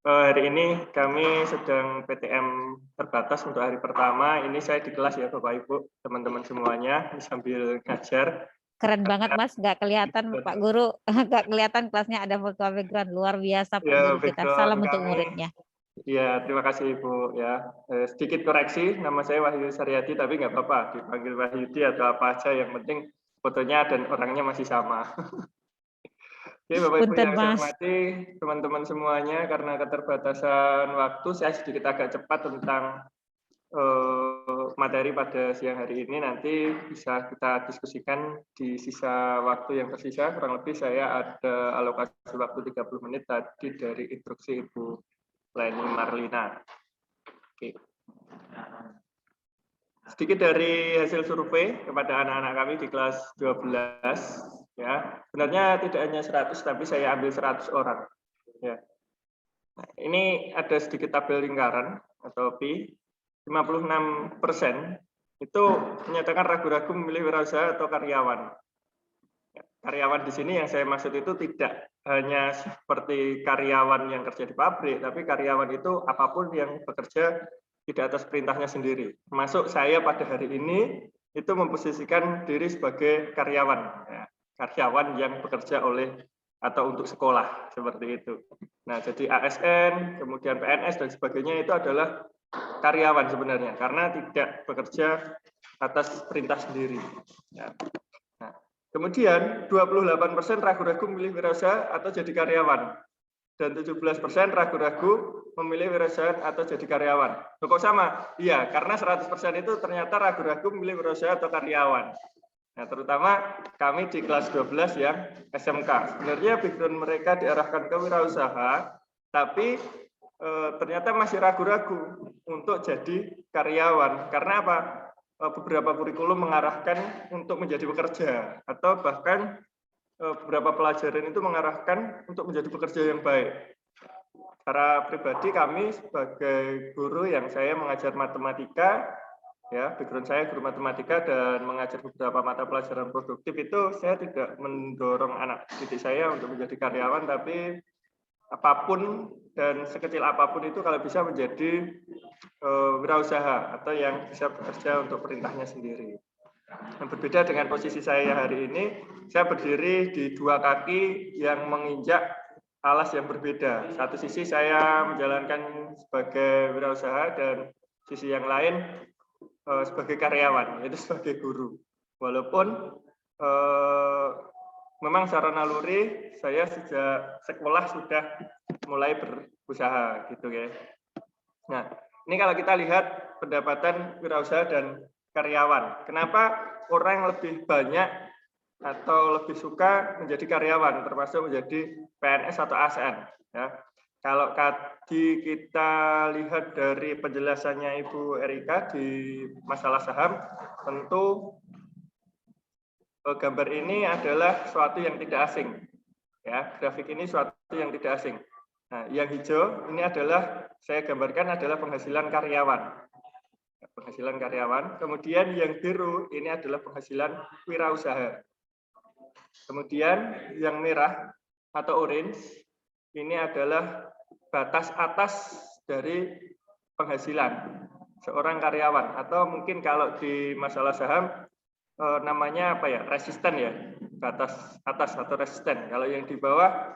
hari ini kami sedang PTM terbatas untuk hari pertama. Ini saya di kelas ya Bapak Ibu, teman-teman semuanya sambil ngajar. Keren banget Mas, nggak kelihatan Pak Guru, nggak kelihatan kelasnya ada virtual background, luar biasa Pak Guru kita. Salam untuk muridnya. Ya, terima kasih Ibu ya. Sedikit koreksi, nama saya Wahyu Saryadi, tapi nggak apa-apa dipanggil Wahyudi atau apa aja, yang penting fotonya dan orangnya masih sama. Oke, Bapak Ibu yang saya hormati, teman-teman semuanya, karena keterbatasan waktu, saya sedikit agak cepat tentang materi pada siang hari ini. Nanti bisa kita diskusikan di sisa waktu yang tersisa. Kurang lebih saya ada alokasi waktu 30 menit tadi dari instruksi Ibu Leni Marlina. Oke. Sedikit dari hasil survei kepada anak-anak kami di kelas 12. Ya, sebenarnya tidak hanya 100, tapi saya ambil 100 orang. Ya. Nah, ini ada sedikit tabel lingkaran atau Pi. 56% itu menyatakan ragu-ragu memilih wirausaha atau karyawan. Karyawan di sini yang saya maksud itu tidak hanya seperti karyawan yang kerja di pabrik, tapi karyawan itu apapun yang bekerja tidak atas perintahnya sendiri. Termasuk saya pada hari ini itu memposisikan diri sebagai karyawan, ya, karyawan yang bekerja oleh atau untuk sekolah seperti itu. Nah, jadi ASN, kemudian PNS dan sebagainya itu adalah karyawan sebenarnya karena tidak bekerja atas perintah sendiri. Ya. Nah, kemudian 28% ragu-ragu memilih wirausaha atau jadi karyawan dan 17% ragu-ragu memilih wirausaha atau jadi karyawan. Kok sama? Iya, karena 100% itu ternyata ragu-ragu memilih wirausaha atau karyawan. Nah, terutama kami di kelas 12 yang SMK. Sebenarnya background mereka diarahkan ke wirausaha, tapi ternyata masih ragu-ragu untuk jadi karyawan. Karena apa? Beberapa kurikulum mengarahkan untuk menjadi pekerja, atau bahkan beberapa pelajaran itu mengarahkan untuk menjadi pekerja yang baik. Secara pribadi kami sebagai guru yang saya mengajar matematika, ya, background saya guru matematika dan mengajar beberapa mata pelajaran produktif, itu saya tidak mendorong anak didik saya untuk menjadi karyawan, tapi apapun dan sekecil apapun itu kalau bisa menjadi wirausaha atau yang bisa bekerja untuk perintahnya sendiri. Yang berbeda dengan posisi saya hari ini, saya berdiri di dua kaki yang menginjak alas yang berbeda. Satu sisi saya menjalankan sebagai wirausaha dan sisi yang lain sebagai karyawan, yaitu sebagai guru. Walaupun memang secara naluri saya sejak sekolah sudah mulai berusaha gitu ya. Nah, ini kalau kita lihat pendapatan wirausaha dan karyawan. Kenapa orang lebih banyak atau lebih suka menjadi karyawan, termasuk menjadi PNS atau ASN? Ya. Kalau tadi kita lihat dari penjelasannya Ibu Erika di masalah saham, tentu gambar ini adalah suatu yang tidak asing. Ya, grafik ini suatu yang tidak asing. Nah, yang hijau ini adalah saya gambarkan adalah penghasilan karyawan. Penghasilan karyawan. Kemudian yang biru ini adalah penghasilan wirausaha. Kemudian yang merah atau orange ini adalah batas atas dari penghasilan seorang karyawan, atau mungkin kalau di masalah saham namanya apa ya, resisten ya, batas atas atau resisten. Kalau yang di bawah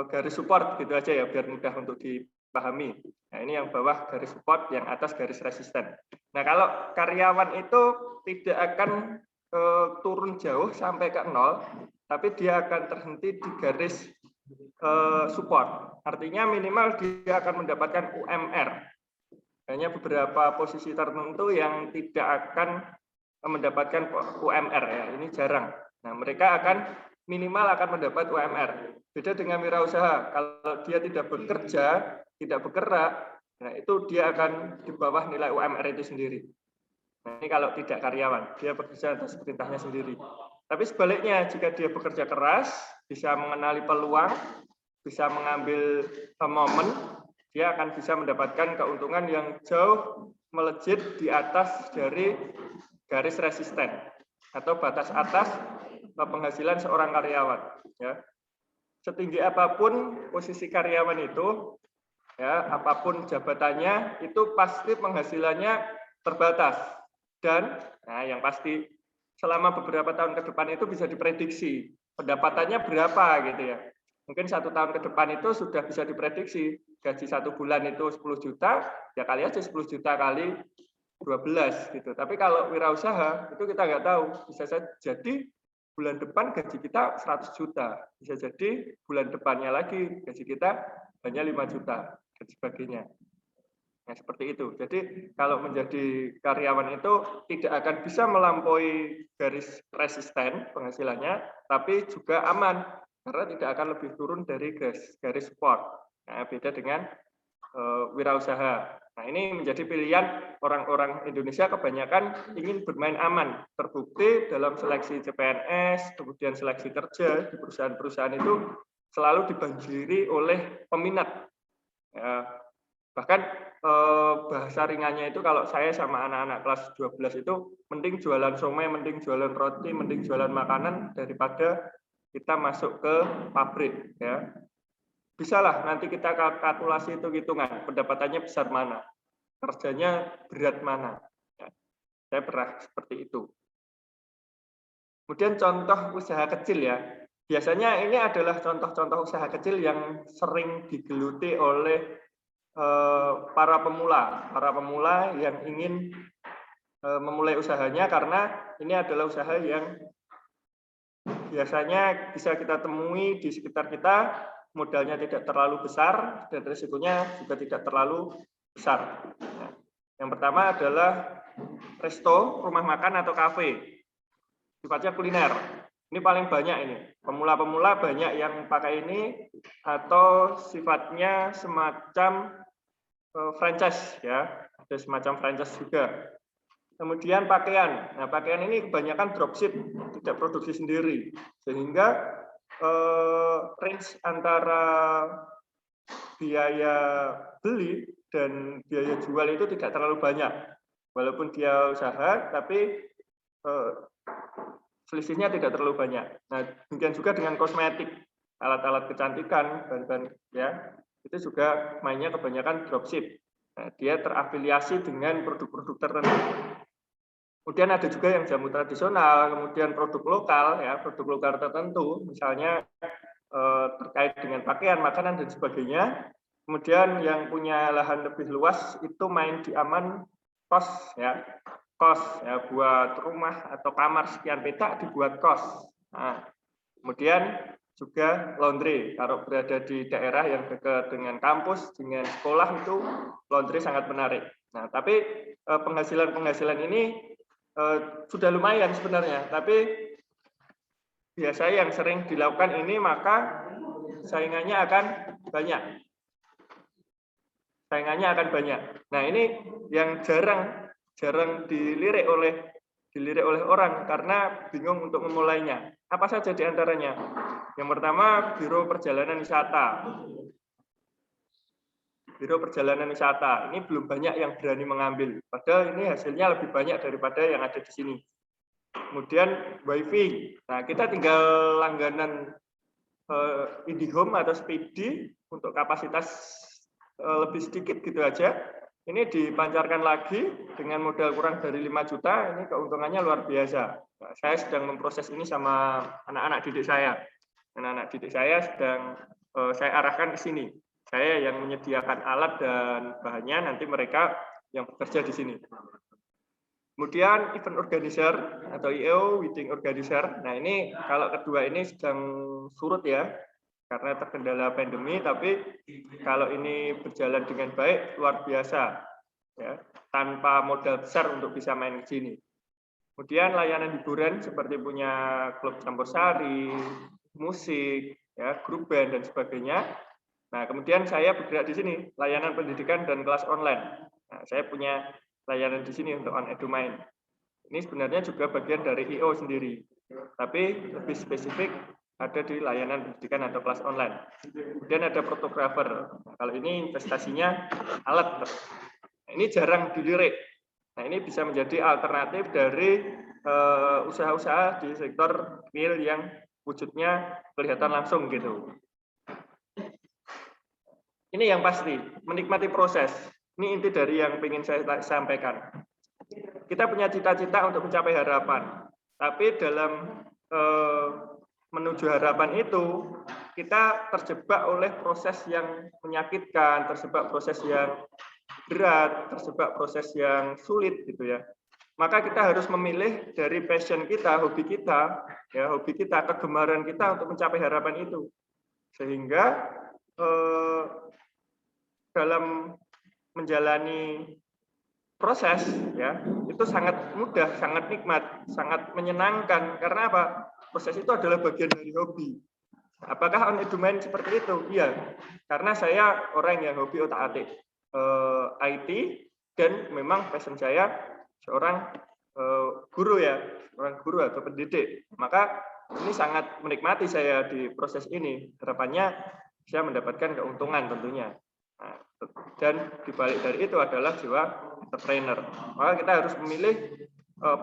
garis support gitu aja ya, biar mudah untuk dipahami. Nah, ini yang bawah garis support, yang atas garis resisten. Nah, kalau karyawan itu tidak akan turun jauh sampai ke 0, tapi dia akan terhenti di garis support. Artinya minimal dia akan mendapatkan UMR. Hanya beberapa posisi tertentu yang tidak akan mendapatkan UMR ya, ini jarang. Nah, mereka akan minimal akan mendapat UMR. Beda dengan wirausaha, kalau dia tidak bekerja, tidak bergerak, Nah, itu dia akan di bawah nilai UMR itu sendiri. Nah, ini kalau tidak karyawan, dia bekerja atas perintahnya sendiri. Tapi sebaliknya, jika dia bekerja keras, bisa mengenali peluang, bisa mengambil momen, dia akan bisa mendapatkan keuntungan yang jauh melejit di atas dari garis resisten atau batas atas penghasilan seorang karyawan. Ya. Setinggi apapun posisi karyawan itu, ya, apapun jabatannya, itu pasti penghasilannya terbatas. Dan nah, yang pasti selama beberapa tahun ke depan itu bisa diprediksi pendapatannya berapa gitu ya. Mungkin 1 tahun ke depan itu sudah bisa diprediksi gaji 1 bulan itu 10 juta, ya kali aja 10 juta kali 12 gitu. Tapi kalau wirausaha itu kita nggak tahu, bisa jadi bulan depan gaji kita 100 juta, bisa jadi bulan depannya lagi gaji kita hanya 5 juta dan sebagainya. Nah, seperti itu. Jadi kalau menjadi karyawan itu tidak akan bisa melampaui garis resisten penghasilannya, tapi juga aman karena tidak akan lebih turun dari garis support. Nah, beda dengan wirausaha. Nah, ini menjadi pilihan orang-orang Indonesia kebanyakan ingin bermain aman. Terbukti dalam seleksi CPNS, kemudian seleksi kerja di perusahaan-perusahaan itu selalu dibanjiri oleh peminat. Ya, bahkan bahasa ringannya itu kalau saya sama anak-anak kelas 12 itu mending jualan somai, mending jualan roti, mending jualan makanan daripada kita masuk ke pabrik, ya. Bisalah nanti kita kalkulasi itu hitungan pendapatannya besar mana, kerjanya berat mana. Ya, saya pernah seperti itu. Kemudian contoh usaha kecil ya. Biasanya ini adalah contoh-contoh usaha kecil yang sering digeluti oleh para pemula yang ingin memulai usahanya karena ini adalah usaha yang biasanya bisa kita temui di sekitar kita, modalnya tidak terlalu besar dan risikonya juga tidak terlalu besar. Nah, yang pertama adalah resto, rumah makan atau kafe, sifatnya kuliner. Ini paling banyak ini. Pemula-pemula banyak yang pakai ini atau sifatnya semacam franchise ya, ada semacam franchise juga. Kemudian pakaian. Nah, pakaian ini kebanyakan dropship, tidak produksi sendiri, sehingga range antara biaya beli dan biaya jual itu tidak terlalu banyak. Walaupun dia usaha, tapi selisihnya tidak terlalu banyak. Nah, demikian juga dengan kosmetik, alat-alat kecantikan, bahan-bahan ya, itu juga mainnya kebanyakan dropship. Nah, dia terafiliasi dengan produk-produk tertentu. Kemudian ada juga yang jamu tradisional, kemudian produk lokal, ya, produk lokal tertentu, misalnya terkait dengan pakaian, makanan dan sebagainya. Kemudian yang punya lahan lebih luas itu main di aman kos, ya, kos, ya, buat rumah atau kamar sekian petak dibuat kos. Nah, kemudian juga laundry. Kalau berada di daerah yang dekat dengan kampus, dengan sekolah itu laundry sangat menarik. Nah, tapi penghasilan ini sudah lumayan sebenarnya. Tapi biasanya yang sering dilakukan ini maka saingannya akan banyak. Nah, ini yang jarang dilirik oleh orang karena bingung untuk memulainya. Apa saja di antaranya? Yang pertama, Biro Perjalanan Wisata. Biro Perjalanan Wisata. Ini belum banyak yang berani mengambil. Padahal ini hasilnya lebih banyak daripada yang ada di sini. Kemudian WiFi. Nah, kita tinggal langganan IndiHome atau Speedy untuk kapasitas lebih sedikit gitu aja. Ini dipancarkan lagi dengan modal kurang dari 5 juta, ini keuntungannya luar biasa. Nah, saya sedang memproses ini sama anak-anak didik saya. Anak-anak didik saya sedang saya arahkan ke sini. Saya yang menyediakan alat dan bahannya, nanti mereka yang bekerja di sini. Kemudian event organizer atau IO, wedding organizer. Nah, ini kalau kedua ini sedang surut ya, karena terkendala pandemi, tapi kalau ini berjalan dengan baik, luar biasa, ya, tanpa modal besar untuk bisa main di sini. Kemudian layanan hiburan seperti punya klub campur sari, musik, ya, grup band dan sebagainya. Nah, kemudian saya bergerak di sini, layanan pendidikan dan kelas online. Nah, saya punya layanan di sini untuk On Edumind. Ini sebenarnya juga bagian dari I.O. sendiri, tapi lebih spesifik ada di layanan pendidikan atau kelas online. Kemudian ada fotografer. Nah, kalau ini investasinya alat. Nah, ini jarang dilirik. Nah, ini bisa menjadi alternatif dari usaha-usaha di sektor real yang wujudnya kelihatan langsung gitu. Ini yang pasti, menikmati proses. Ini inti dari yang ingin saya sampaikan. Kita punya cita-cita untuk mencapai harapan, tapi dalam menuju harapan itu, kita terjebak oleh proses yang menyakitkan, terjebak proses yang berat, terjebak proses yang sulit gitu ya. Maka kita harus memilih dari passion kita, hobi kita, kegemaran kita untuk mencapai harapan itu. Sehingga dalam menjalani proses ya itu sangat mudah, sangat nikmat, sangat menyenangkan. Karena apa? Proses itu adalah bagian dari hobi. Apakah On Edumind seperti itu? Iya, karena saya orang yang hobi otak-atik IT dan memang passion saya seorang guru ya, seorang guru atau pendidik. Maka ini sangat menikmati saya di proses ini. Harapannya saya mendapatkan keuntungan tentunya. Nah, dan dibalik dari itu adalah jiwa entrepreneur. Maka kita harus memilih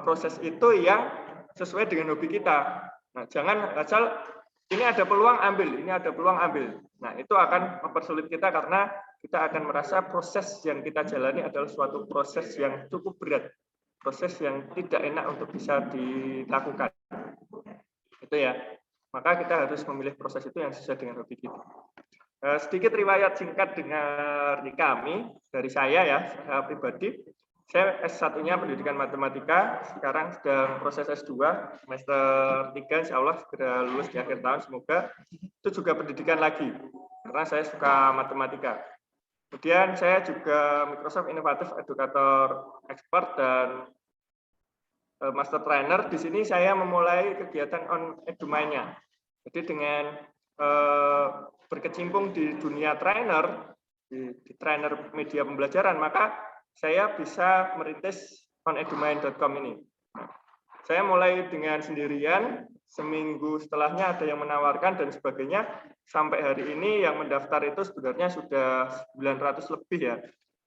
proses itu yang sesuai dengan hobi kita. Nah, jangan asal ini ada peluang ambil, ini ada peluang ambil. Nah, itu akan mempersulit kita karena kita akan merasa proses yang kita jalani adalah suatu proses yang cukup berat, proses yang tidak enak untuk bisa dilakukan. Itu ya. Maka kita harus memilih proses itu yang sesuai dengan hobi kita. Sedikit riwayat singkat dari kami, dari saya ya, saya pribadi. Saya S1-nya pendidikan matematika, sekarang sedang proses S2, semester 3 insya Allah segera lulus di akhir tahun, semoga. Itu juga pendidikan lagi, karena saya suka matematika. Kemudian saya juga Microsoft Innovative Educator Expert dan Master Trainer. Di sini saya memulai kegiatan On Edumind-nya. Jadi dengan berkecimpung di dunia trainer, di trainer media pembelajaran, maka saya bisa merintis onedumind.com ini. Nah, saya mulai dengan sendirian, seminggu setelahnya ada yang menawarkan dan sebagainya, sampai hari ini yang mendaftar itu sebenarnya sudah 900 lebih ya,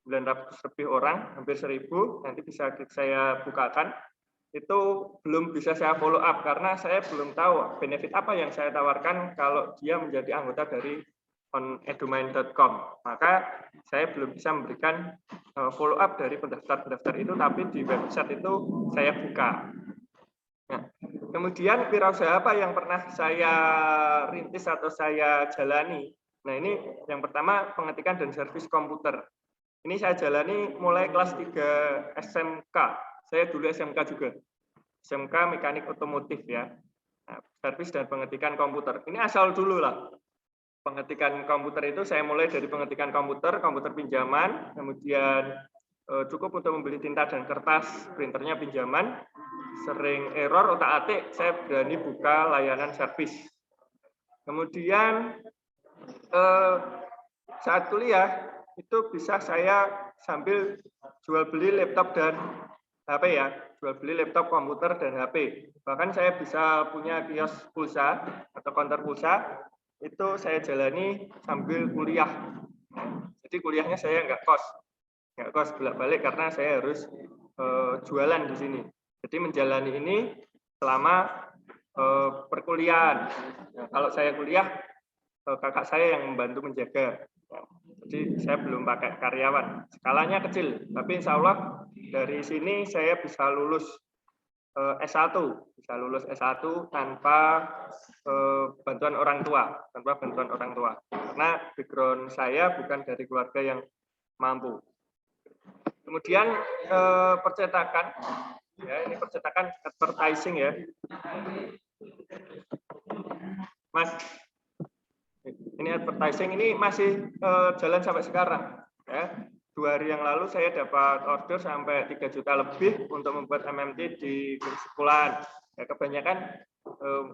900 lebih orang, hampir 1000, nanti bisa saya bukakan. Itu belum bisa saya follow up karena saya belum tahu benefit apa yang saya tawarkan kalau dia menjadi anggota dari onedumind.com. Maka saya belum bisa memberikan follow up dari pendaftar-pendaftar itu, tapi di website itu saya buka. Nah, kemudian wirausaha apa yang pernah saya rintis atau saya jalani? Nah, ini yang pertama pengetikan dan servis komputer. Ini saya jalani mulai kelas 3 SMK. Saya dulu SMK juga, SMK Mekanik Otomotif ya. Nah, servis dan pengetikan komputer. Ini asal dulu lah. Pengetikan komputer itu saya mulai dari pengetikan komputer pinjaman, kemudian cukup untuk membeli tinta dan kertas, printernya pinjaman, sering error otak-atik, saya berani buka layanan servis. Kemudian saat kuliah itu bisa saya sambil jual beli laptop dan HP ya, jual beli laptop, komputer, dan HP. Bahkan saya bisa punya kios pulsa atau counter pulsa, itu saya jalani sambil kuliah. Jadi kuliahnya saya nggak kos bolak-balik karena saya harus jualan di sini. Jadi menjalani ini selama perkuliahan. Nah, kalau saya kuliah, kakak saya yang membantu menjaga. Jadi saya belum pakai karyawan, skalanya kecil, tapi insya Allah dari sini saya bisa lulus S1, tanpa bantuan orang tua, karena background saya bukan dari keluarga yang mampu. Kemudian percetakan, ya ini percetakan advertising ya, Mas. Ini advertising ini masih jalan sampai sekarang. Ya. 2 hari yang lalu saya dapat order sampai 3 juta lebih untuk membuat MMT di sekolahan. Ya, kebanyakan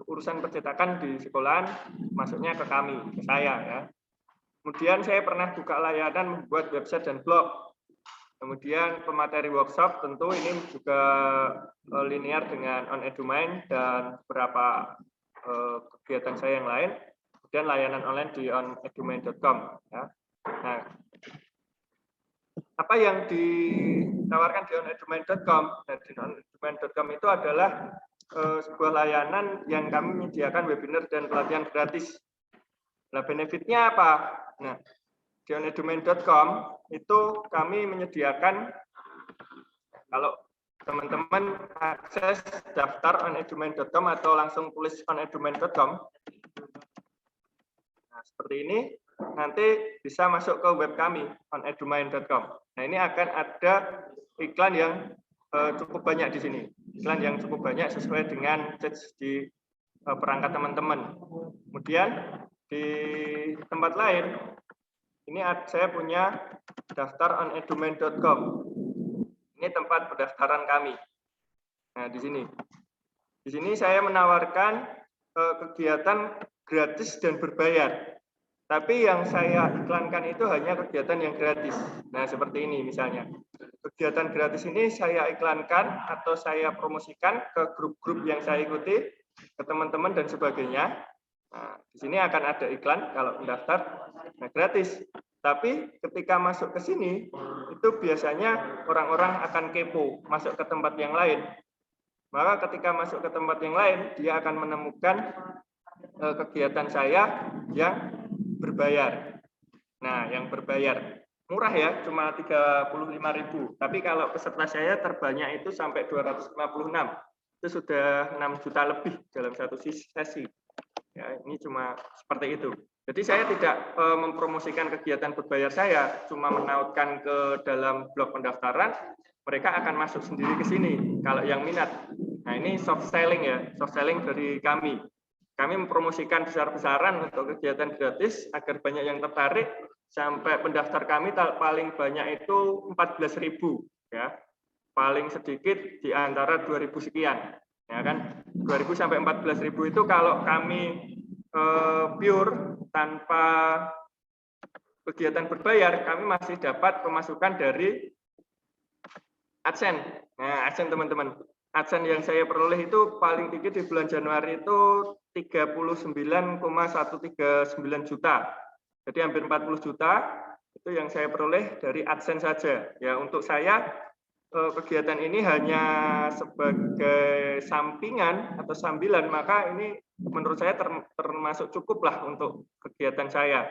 urusan percetakan di sekolahan masuknya ke kami, ke saya. Ya. Kemudian saya pernah buka layanan membuat website dan blog. Kemudian pemateri workshop tentu ini juga linear dengan OnEdumind dan beberapa kegiatan saya yang lain. Kemudian layanan online di onedumind.com. Ya. Nah, apa yang ditawarkan di onedumind.com? Nah, di onedumind.com itu adalah sebuah layanan yang kami menyediakan webinar dan pelatihan gratis. Nah, benefitnya apa? Nah, di onedumind.com itu kami menyediakan, kalau teman-teman akses daftar onedumind.com atau langsung tulis onedumind.com, nah seperti ini, nanti bisa masuk ke web kami onedumind.com. Nah, ini akan ada iklan yang cukup banyak di sini, iklan yang cukup banyak sesuai dengan search di perangkat teman-teman. Kemudian di tempat lain, ini saya punya daftar onedumind.com. Ini tempat pendaftaran kami. Nah, di sini. Di sini saya menawarkan kegiatan gratis dan berbayar. Tapi yang saya iklankan itu hanya kegiatan yang gratis. Nah, seperti ini misalnya. Kegiatan gratis ini saya iklankan atau saya promosikan ke grup-grup yang saya ikuti, ke teman-teman dan sebagainya. Nah, di sini akan ada iklan kalau mendaftar, nah gratis. Tapi ketika masuk ke sini, itu biasanya orang-orang akan kepo, masuk ke tempat yang lain. Maka ketika masuk ke tempat yang lain, dia akan menemukan kegiatan saya yang berbayar. Nah, yang berbayar. Murah ya, cuma 35.000. Tapi kalau peserta saya terbanyak itu sampai 256. Itu sudah 6 juta lebih dalam satu sesi. Ya, ini cuma seperti itu. Jadi saya tidak mempromosikan kegiatan berbayar saya, cuma menautkan ke dalam blog pendaftaran, mereka akan masuk sendiri ke sini kalau yang minat. Nah, ini soft selling ya, soft selling dari kami. Kami mempromosikan besar-besaran untuk kegiatan gratis agar banyak yang tertarik, sampai pendaftar kami paling banyak itu 14.000 ya. Paling sedikit di antara 2.000 sekian. Ya kan? 2.000 sampai 14.000 itu kalau kami pure tanpa kegiatan berbayar, kami masih dapat pemasukan dari AdSense. Nah, AdSense teman-teman. AdSense yang saya peroleh itu paling tinggi di bulan Januari itu 39,139 juta. Jadi hampir 40 juta itu yang saya peroleh dari AdSense saja. Ya, untuk saya kegiatan ini hanya sebagai sampingan atau sambilan, maka ini menurut saya termasuk cukuplah untuk kegiatan saya,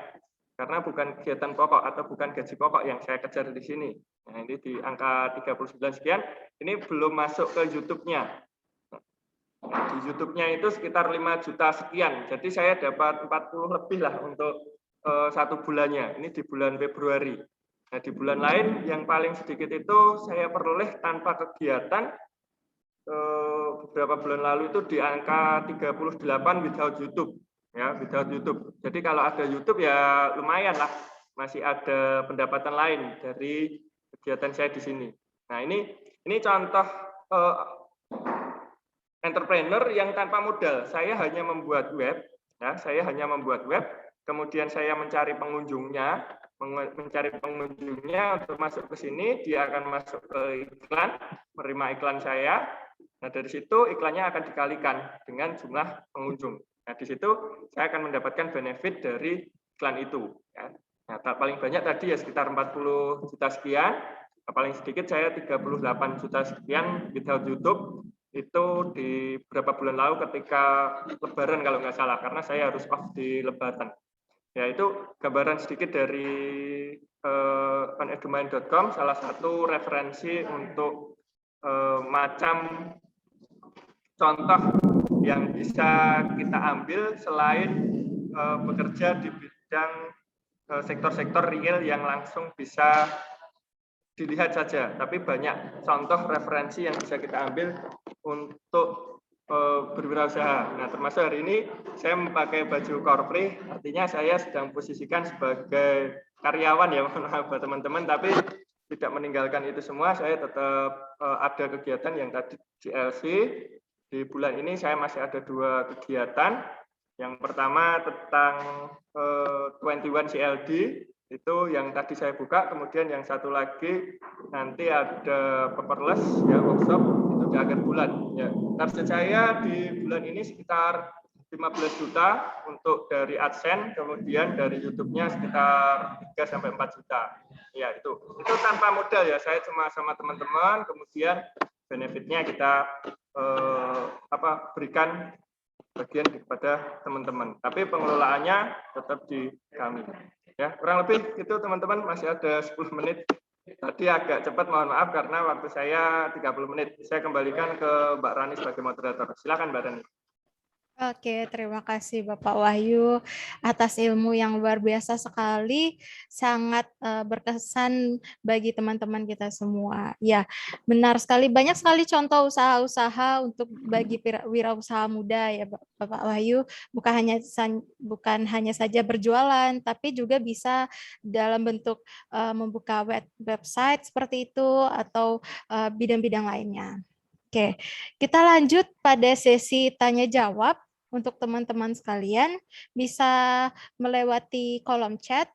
karena bukan kegiatan pokok atau bukan gaji pokok yang saya kejar di sini. Nah, ini di angka 39 sekian, ini belum masuk ke YouTube-nya. Nah, di YouTube-nya itu sekitar 5 juta sekian, jadi saya dapat 40 lebih lah untuk satu bulannya, ini di bulan Februari. Nah, di bulan lain yang paling sedikit itu saya peroleh tanpa kegiatan beberapa bulan lalu itu di angka 38 without YouTube, ya, without YouTube. Jadi kalau ada YouTube ya lumayan lah, masih ada pendapatan lain dari kegiatan saya di sini. Nah, ini contoh entrepreneur yang tanpa modal. Saya hanya membuat web, ya, saya hanya membuat web. Kemudian saya mencari pengunjungnya untuk masuk ke sini, dia akan masuk ke iklan, menerima iklan saya. Nah, dari situ iklannya akan dikalikan dengan jumlah pengunjung. Nah, di situ saya akan mendapatkan benefit dari iklan itu. Ya. Nah, paling banyak tadi ya sekitar 40 juta sekian, paling sedikit saya 38 juta sekian without YouTube. Itu di beberapa bulan lalu ketika Lebaran kalau nggak salah, karena saya harus off di Lebaran. Ya, itu gambaran sedikit dari onedumind.com, salah satu referensi untuk macam contoh yang bisa kita ambil selain bekerja di bidang sektor-sektor real yang langsung bisa dilihat saja, tapi banyak contoh referensi yang bisa kita ambil untuk berwirausaha. Nah, termasuk hari ini saya memakai baju korpri, artinya saya sedang posisikan sebagai karyawan ya, mohon maaf buat teman-teman, tapi tidak meninggalkan itu semua. Saya tetap ada kegiatan yang tadi GLC. Di bulan ini saya masih ada 2 kegiatan. Yang pertama tentang 21 CLD, itu yang tadi saya buka, kemudian yang satu lagi nanti ada paperless ya, workshop itu di akhir bulan ya. Target saya di bulan ini sekitar 15 juta untuk dari AdSense, kemudian dari YouTube-nya sekitar 3 sampai 4 juta. Ya, itu tanpa modal ya, saya cuma sama teman-teman, kemudian benefitnya kita berikan bagian kepada teman-teman. Tapi pengelolaannya tetap di kami. Ya, kurang lebih itu teman-teman, masih ada 10 menit. Tadi agak cepat, mohon maaf karena waktu saya 30 menit. Saya kembalikan ke Mbak Rani sebagai moderator. Silakan Mbak Rani. Oke, terima kasih Bapak Wahyu atas ilmu yang luar biasa sekali, sangat berkesan bagi teman-teman kita semua. Ya, benar sekali, banyak sekali contoh usaha-usaha untuk bagi wirausaha muda ya Bapak Wahyu, bukan hanya saja berjualan, tapi juga bisa dalam bentuk membuka website seperti itu atau bidang-bidang lainnya. Oke, kita lanjut pada sesi tanya jawab. Untuk teman-teman sekalian bisa melewati kolom chat.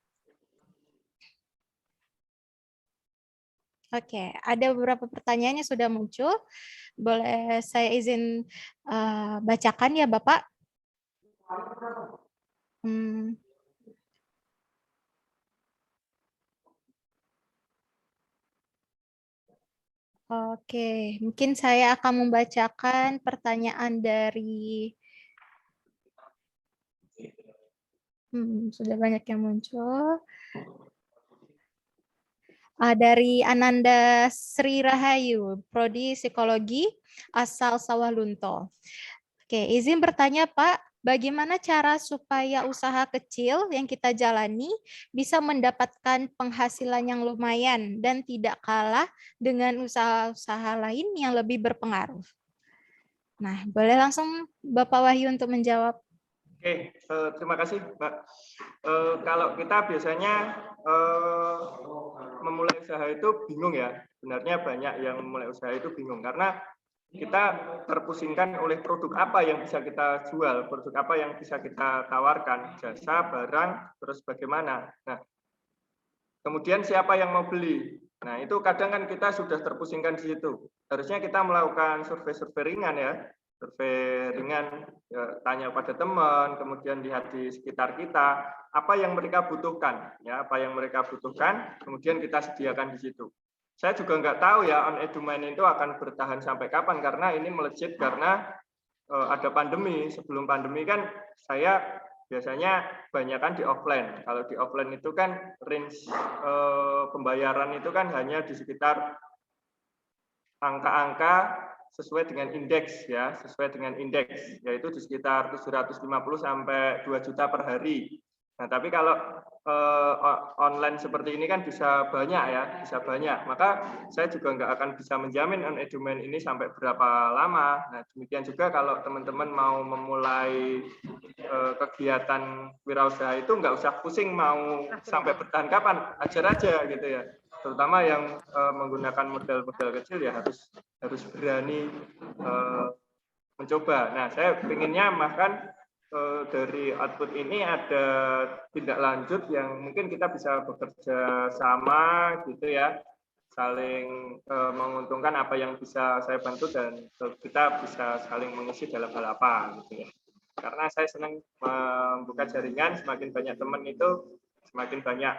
Oke, ada beberapa pertanyaan yang sudah muncul. Boleh saya izin bacakan ya Bapak? Oke, mungkin saya akan membacakan pertanyaan dari sudah banyak yang muncul. Dari Ananda Sri Rahayu, Prodi Psikologi, asal Sawalunto. Oke, izin bertanya Pak, bagaimana cara supaya usaha kecil yang kita jalani bisa mendapatkan penghasilan yang lumayan dan tidak kalah dengan usaha-usaha lain yang lebih berpengaruh? Nah, boleh langsung Bapak Wahyu untuk menjawab. Oke, terima kasih Mbak. Kalau kita biasanya memulai usaha itu bingung ya. Sebenarnya banyak yang memulai usaha itu bingung karena kita terpusingkan oleh produk apa yang bisa kita jual, produk apa yang bisa kita tawarkan, jasa, barang, terus bagaimana. Nah, kemudian siapa yang mau beli. Nah, itu kadang kan kita sudah terpusingkan di situ. Harusnya kita melakukan survei-survei ringan ya. Survei ringan, ya, tanya pada teman, kemudian lihat di sekitar kita, apa yang mereka butuhkan. Ya, apa yang mereka butuhkan, kemudian kita sediakan di situ. Saya juga nggak tahu ya On Edumain itu akan bertahan sampai kapan, karena ini melejit karena ada pandemi. Sebelum pandemi kan saya biasanya kebanyakan di offline. Kalau di offline itu kan range pembayaran itu kan hanya di sekitar angka-angka sesuai dengan indeks ya, sesuai dengan indeks, yaitu di sekitar 750 sampai 2 juta per hari. Nah, tapi kalau online seperti ini kan bisa banyak ya, bisa banyak. Maka saya juga nggak akan bisa menjamin On Edumain ini sampai berapa lama. Nah, demikian juga kalau teman-teman mau memulai kegiatan wirausaha itu nggak usah pusing mau sampai bertahan kapan, ajar aja gitu ya. Terutama yang menggunakan modal-modal kecil ya harus berani mencoba. Nah, saya pinginnya bahkan dari output ini ada tindak lanjut yang mungkin kita bisa bekerja sama gitu ya, saling menguntungkan apa yang bisa saya bantu dan kita bisa saling mengisi dalam hal apa gitu ya. Karena saya senang membuka jaringan, semakin banyak teman itu semakin banyak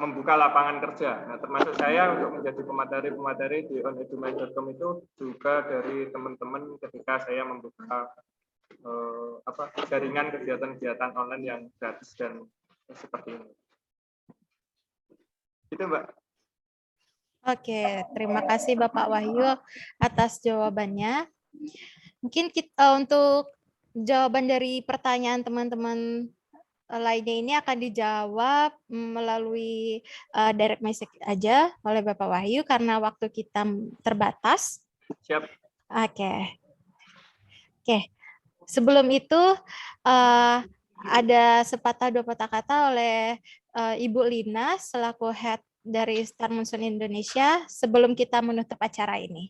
membuka lapangan kerja. Nah, termasuk saya untuk menjadi pemateri di onedumain.com itu juga dari teman-teman ketika saya membuka jaringan kegiatan-kegiatan online yang gratis dan seperti ini. Gitu, Mbak. Oke, terima kasih Bapak Wahyu atas jawabannya. Mungkin kita untuk jawaban dari pertanyaan teman-teman lainnya ini akan dijawab melalui direct message aja oleh Bapak Wahyu karena waktu kita terbatas. Siap. Oke. Sebelum itu ada sepatah dua patah kata oleh Ibu Lina selaku head dari Star Monsoon Indonesia sebelum kita menutup acara ini.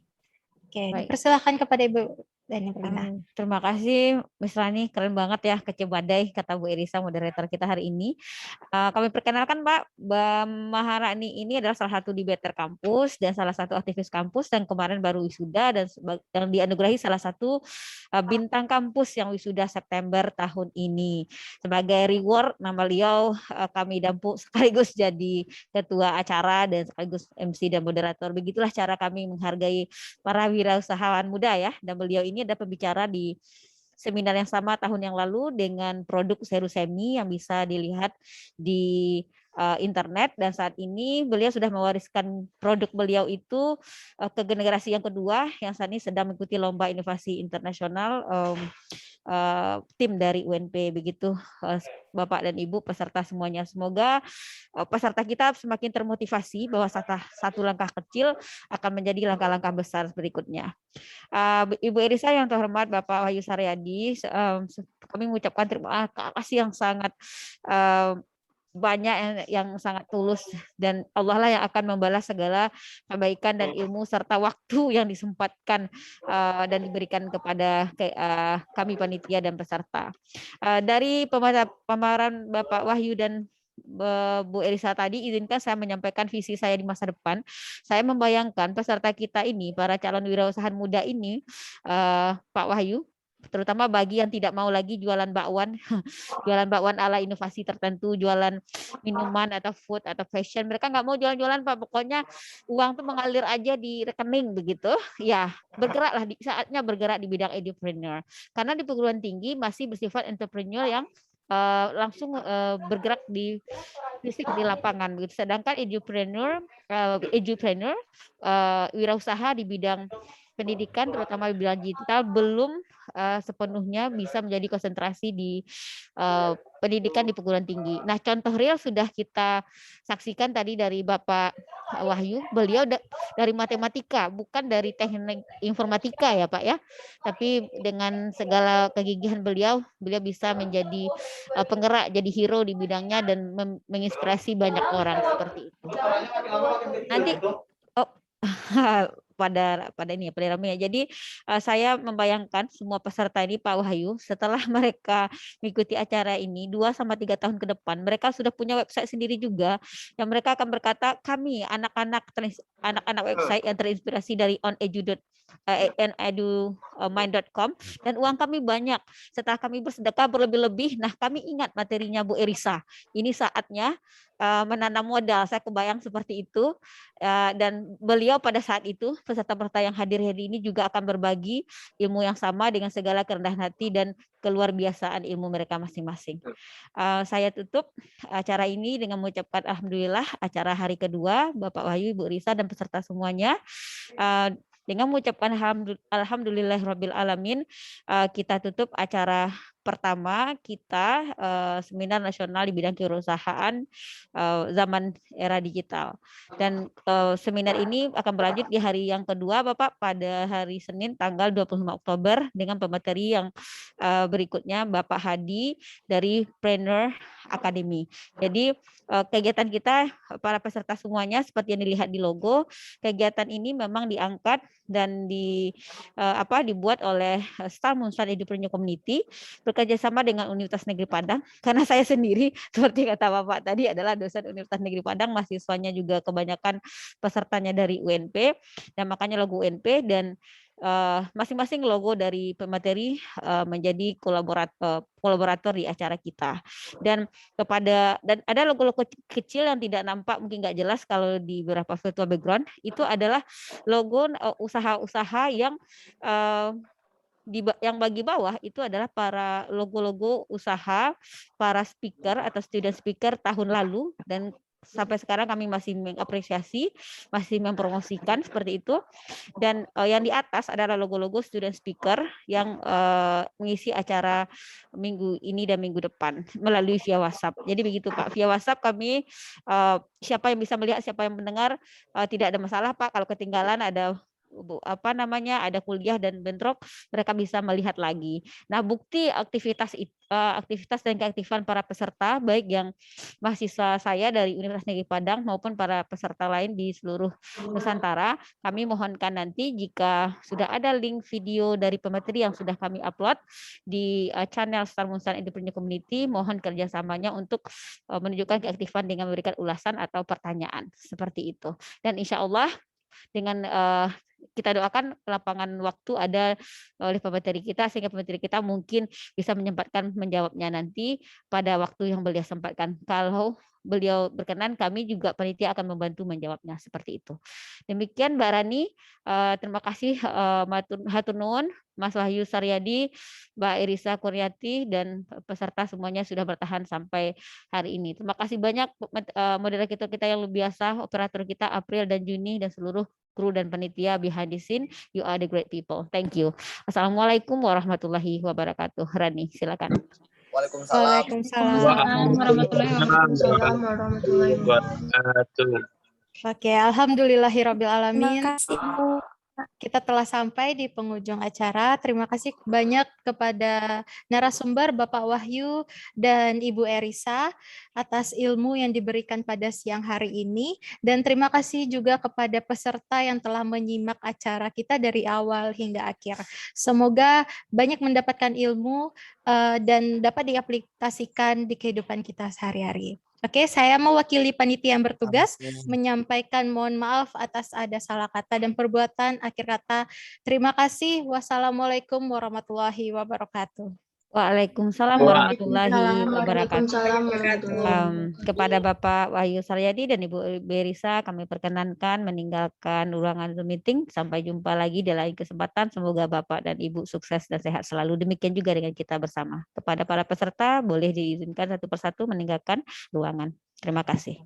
Oke, dipersilakan kepada Ibu Dan Prina. Terima kasih Miss Rani, keren banget ya, kece badai kata Bu Irisa moderator kita hari ini. Kami perkenalkan Pak, Mbak Maharani ini adalah salah satu debater kampus dan salah satu aktivis kampus dan kemarin baru wisuda dan yang dianugerahi salah satu bintang kampus yang wisuda September tahun ini. Sebagai reward nama beliau kami dampuk sekaligus jadi ketua acara dan sekaligus MC dan moderator. Begitulah cara kami menghargai para wirausahawan muda ya. Dan beliau ini ada pembicara di seminar yang sama tahun yang lalu dengan produk Serusemi yang bisa dilihat di internet, dan saat ini beliau sudah mewariskan produk beliau itu ke generasi yang kedua yang saat ini sedang mengikuti lomba inovasi internasional tim dari UNP. Begitu Bapak dan Ibu peserta semuanya, semoga peserta kita semakin termotivasi bahwa satu langkah kecil akan menjadi langkah-langkah besar berikutnya. Ibu Irisa yang terhormat Bapak Wahyu Saryadi, kami mengucapkan terima kasih yang sangat banyak yang sangat tulus, dan Allah lah yang akan membalas segala kebaikan dan ilmu serta waktu yang disempatkan dan diberikan kepada kami panitia dan peserta. Dari pemaparan Bapak Wahyu dan Bu Irisa tadi, izinkan saya menyampaikan visi saya di masa depan. Saya membayangkan peserta kita ini, para calon wirausahaan muda ini, Pak Wahyu, terutama bagi yang tidak mau lagi jualan bakwan, jualan bakwan ala inovasi tertentu, jualan minuman atau food atau fashion, mereka nggak mau jualan-jualan Pak, pokoknya uang tuh mengalir aja di rekening begitu. Ya, bergeraklah saatnya bergerak di bidang edupreneur, karena di perguruan tinggi masih bersifat entrepreneur yang langsung bergerak di fisik di lapangan begitu. Sedangkan edupreneur wirausaha di bidang pendidikan terutama di bidang digital belum sepenuhnya bisa menjadi konsentrasi di pendidikan di perguruan tinggi. Nah, contoh real sudah kita saksikan tadi dari Bapak Wahyu, beliau dari matematika, bukan dari teknik informatika ya Pak ya, tapi dengan segala kegigihan beliau bisa menjadi penggerak, jadi hero di bidangnya dan menginspirasi banyak orang seperti itu. Nanti pada ini ya, pada ramai ya. Jadi saya membayangkan semua peserta ini Pak Wahyu, setelah mereka mengikuti acara ini 2-3 tahun ke depan, mereka sudah punya website sendiri juga yang mereka akan berkata, kami anak-anak website yang terinspirasi dari edumind.com dan uang kami banyak. Setelah kami bersedekah berlebih-lebih, nah kami ingat materinya Bu Irisa. Ini saatnya menanam modal. Saya kebayang seperti itu, dan beliau pada saat itu peserta-peserta yang hadir hari ini juga akan berbagi ilmu yang sama dengan segala kerendahan hati dan keluar biasaan ilmu mereka masing-masing. Saya tutup acara ini dengan mengucapkan alhamdulillah, acara hari kedua Bapak Wahyu, Ibu Risa dan peserta semuanya. Dengan mengucapkan alhamdulillahirabbil alamin, kita tutup acara pertama kita seminar nasional di bidang kewirausahaan zaman era digital. Dan seminar ini akan berlanjut di hari yang kedua Bapak, pada hari Senin tanggal 25 Oktober dengan pemateri yang berikutnya Bapak Hadi dari Planner Academy. Jadi kegiatan kita para peserta semuanya seperti yang dilihat di logo, kegiatan ini memang diangkat dan dibuat oleh Star Munsan Edupreneur Community bekerjasama dengan Universitas Negeri Padang, karena saya sendiri seperti kata Bapak tadi adalah dosen Universitas Negeri Padang, mahasiswanya juga kebanyakan pesertanya dari UNP, dan makanya logo UNP dan masing-masing logo dari pemateri menjadi kolaborator di acara kita. Dan ada logo-logo kecil yang tidak nampak, mungkin nggak jelas kalau di beberapa virtual background, itu adalah logo usaha-usaha yang bagi bawah itu adalah para logo-logo usaha para speaker atau student speaker tahun lalu, dan sampai sekarang kami masih mengapresiasi, masih mempromosikan seperti itu. Dan yang di atas adalah logo-logo student speaker yang mengisi acara minggu ini dan minggu depan melalui via WhatsApp. Jadi begitu Pak, via WhatsApp kami siapa yang bisa melihat, siapa yang mendengar, tidak ada masalah Pak. Kalau ketinggalan ada ada kuliah dan bentrok, mereka bisa melihat lagi. Nah, bukti aktivitas dan keaktifan para peserta, baik yang mahasiswa saya dari Universitas Negeri Padang maupun para peserta lain di seluruh Nusantara, kami mohonkan nanti jika sudah ada link video dari pemateri yang sudah kami upload di channel Star Munsan Entrepreneur Community, mohon kerjasamanya untuk menunjukkan keaktifan dengan memberikan ulasan atau pertanyaan seperti itu. Dan insya Allah dengan kita doakan lapangan waktu ada oleh pemateri kita sehingga pemateri kita mungkin bisa menyempatkan menjawabnya nanti pada waktu yang beliau sempatkan. Kalau beliau berkenan, kami juga panitia akan membantu menjawabnya seperti itu. Demikian Mbak Rani, terima kasih hatur nuhun Mas Wahyu Saryadi, Mbak Irisa Kurniati, dan peserta semuanya sudah bertahan sampai hari ini. Terima kasih banyak moderator kita yang luar biasa, operator kita April dan Juni, dan seluruh kru dan panitia behind the scene. You are the great people. Thank you. Assalamualaikum warahmatullahi wabarakatuh. Rani, silakan. Waalaikumsalam warahmatullahi wabarakatuh. Oke, alhamdulillahirabbil alamin. Terima kasih Bu. Kita telah sampai di penghujung acara. Terima kasih banyak kepada narasumber Bapak Wahyu dan Ibu Erisa atas ilmu yang diberikan pada siang hari ini. Dan terima kasih juga kepada peserta yang telah menyimak acara kita dari awal hingga akhir. Semoga banyak mendapatkan ilmu dan dapat diaplikasikan di kehidupan kita sehari-hari. Oke, saya mewakili panitia yang bertugas menyampaikan mohon maaf atas ada salah kata dan perbuatan akhir kata. Terima kasih. Wassalamualaikum warahmatullahi wabarakatuh. Waalaikumsalam warahmatullahi wabarakatuh. Waalaikumsalam warahmatullahi Kepada Bapak Wahyu Saryadi dan Ibu Berisa, kami perkenankan meninggalkan ruangan meeting. Sampai jumpa lagi di lain kesempatan. Semoga Bapak dan Ibu sukses dan sehat selalu. Demikian juga dengan kita bersama. Kepada para peserta, boleh diizinkan satu persatu meninggalkan ruangan. Terima kasih.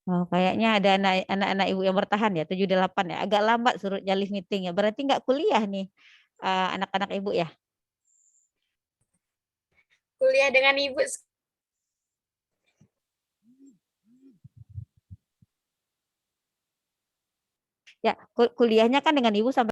Oh, kayaknya ada anak-anak ibu yang bertahan ya, 78 ya. Agak lambat surutnya live meeting ya. Berarti nggak kuliah nih anak-anak ibu ya? Kuliah dengan Ibu. Ya, kuliahnya kan dengan ibu sampai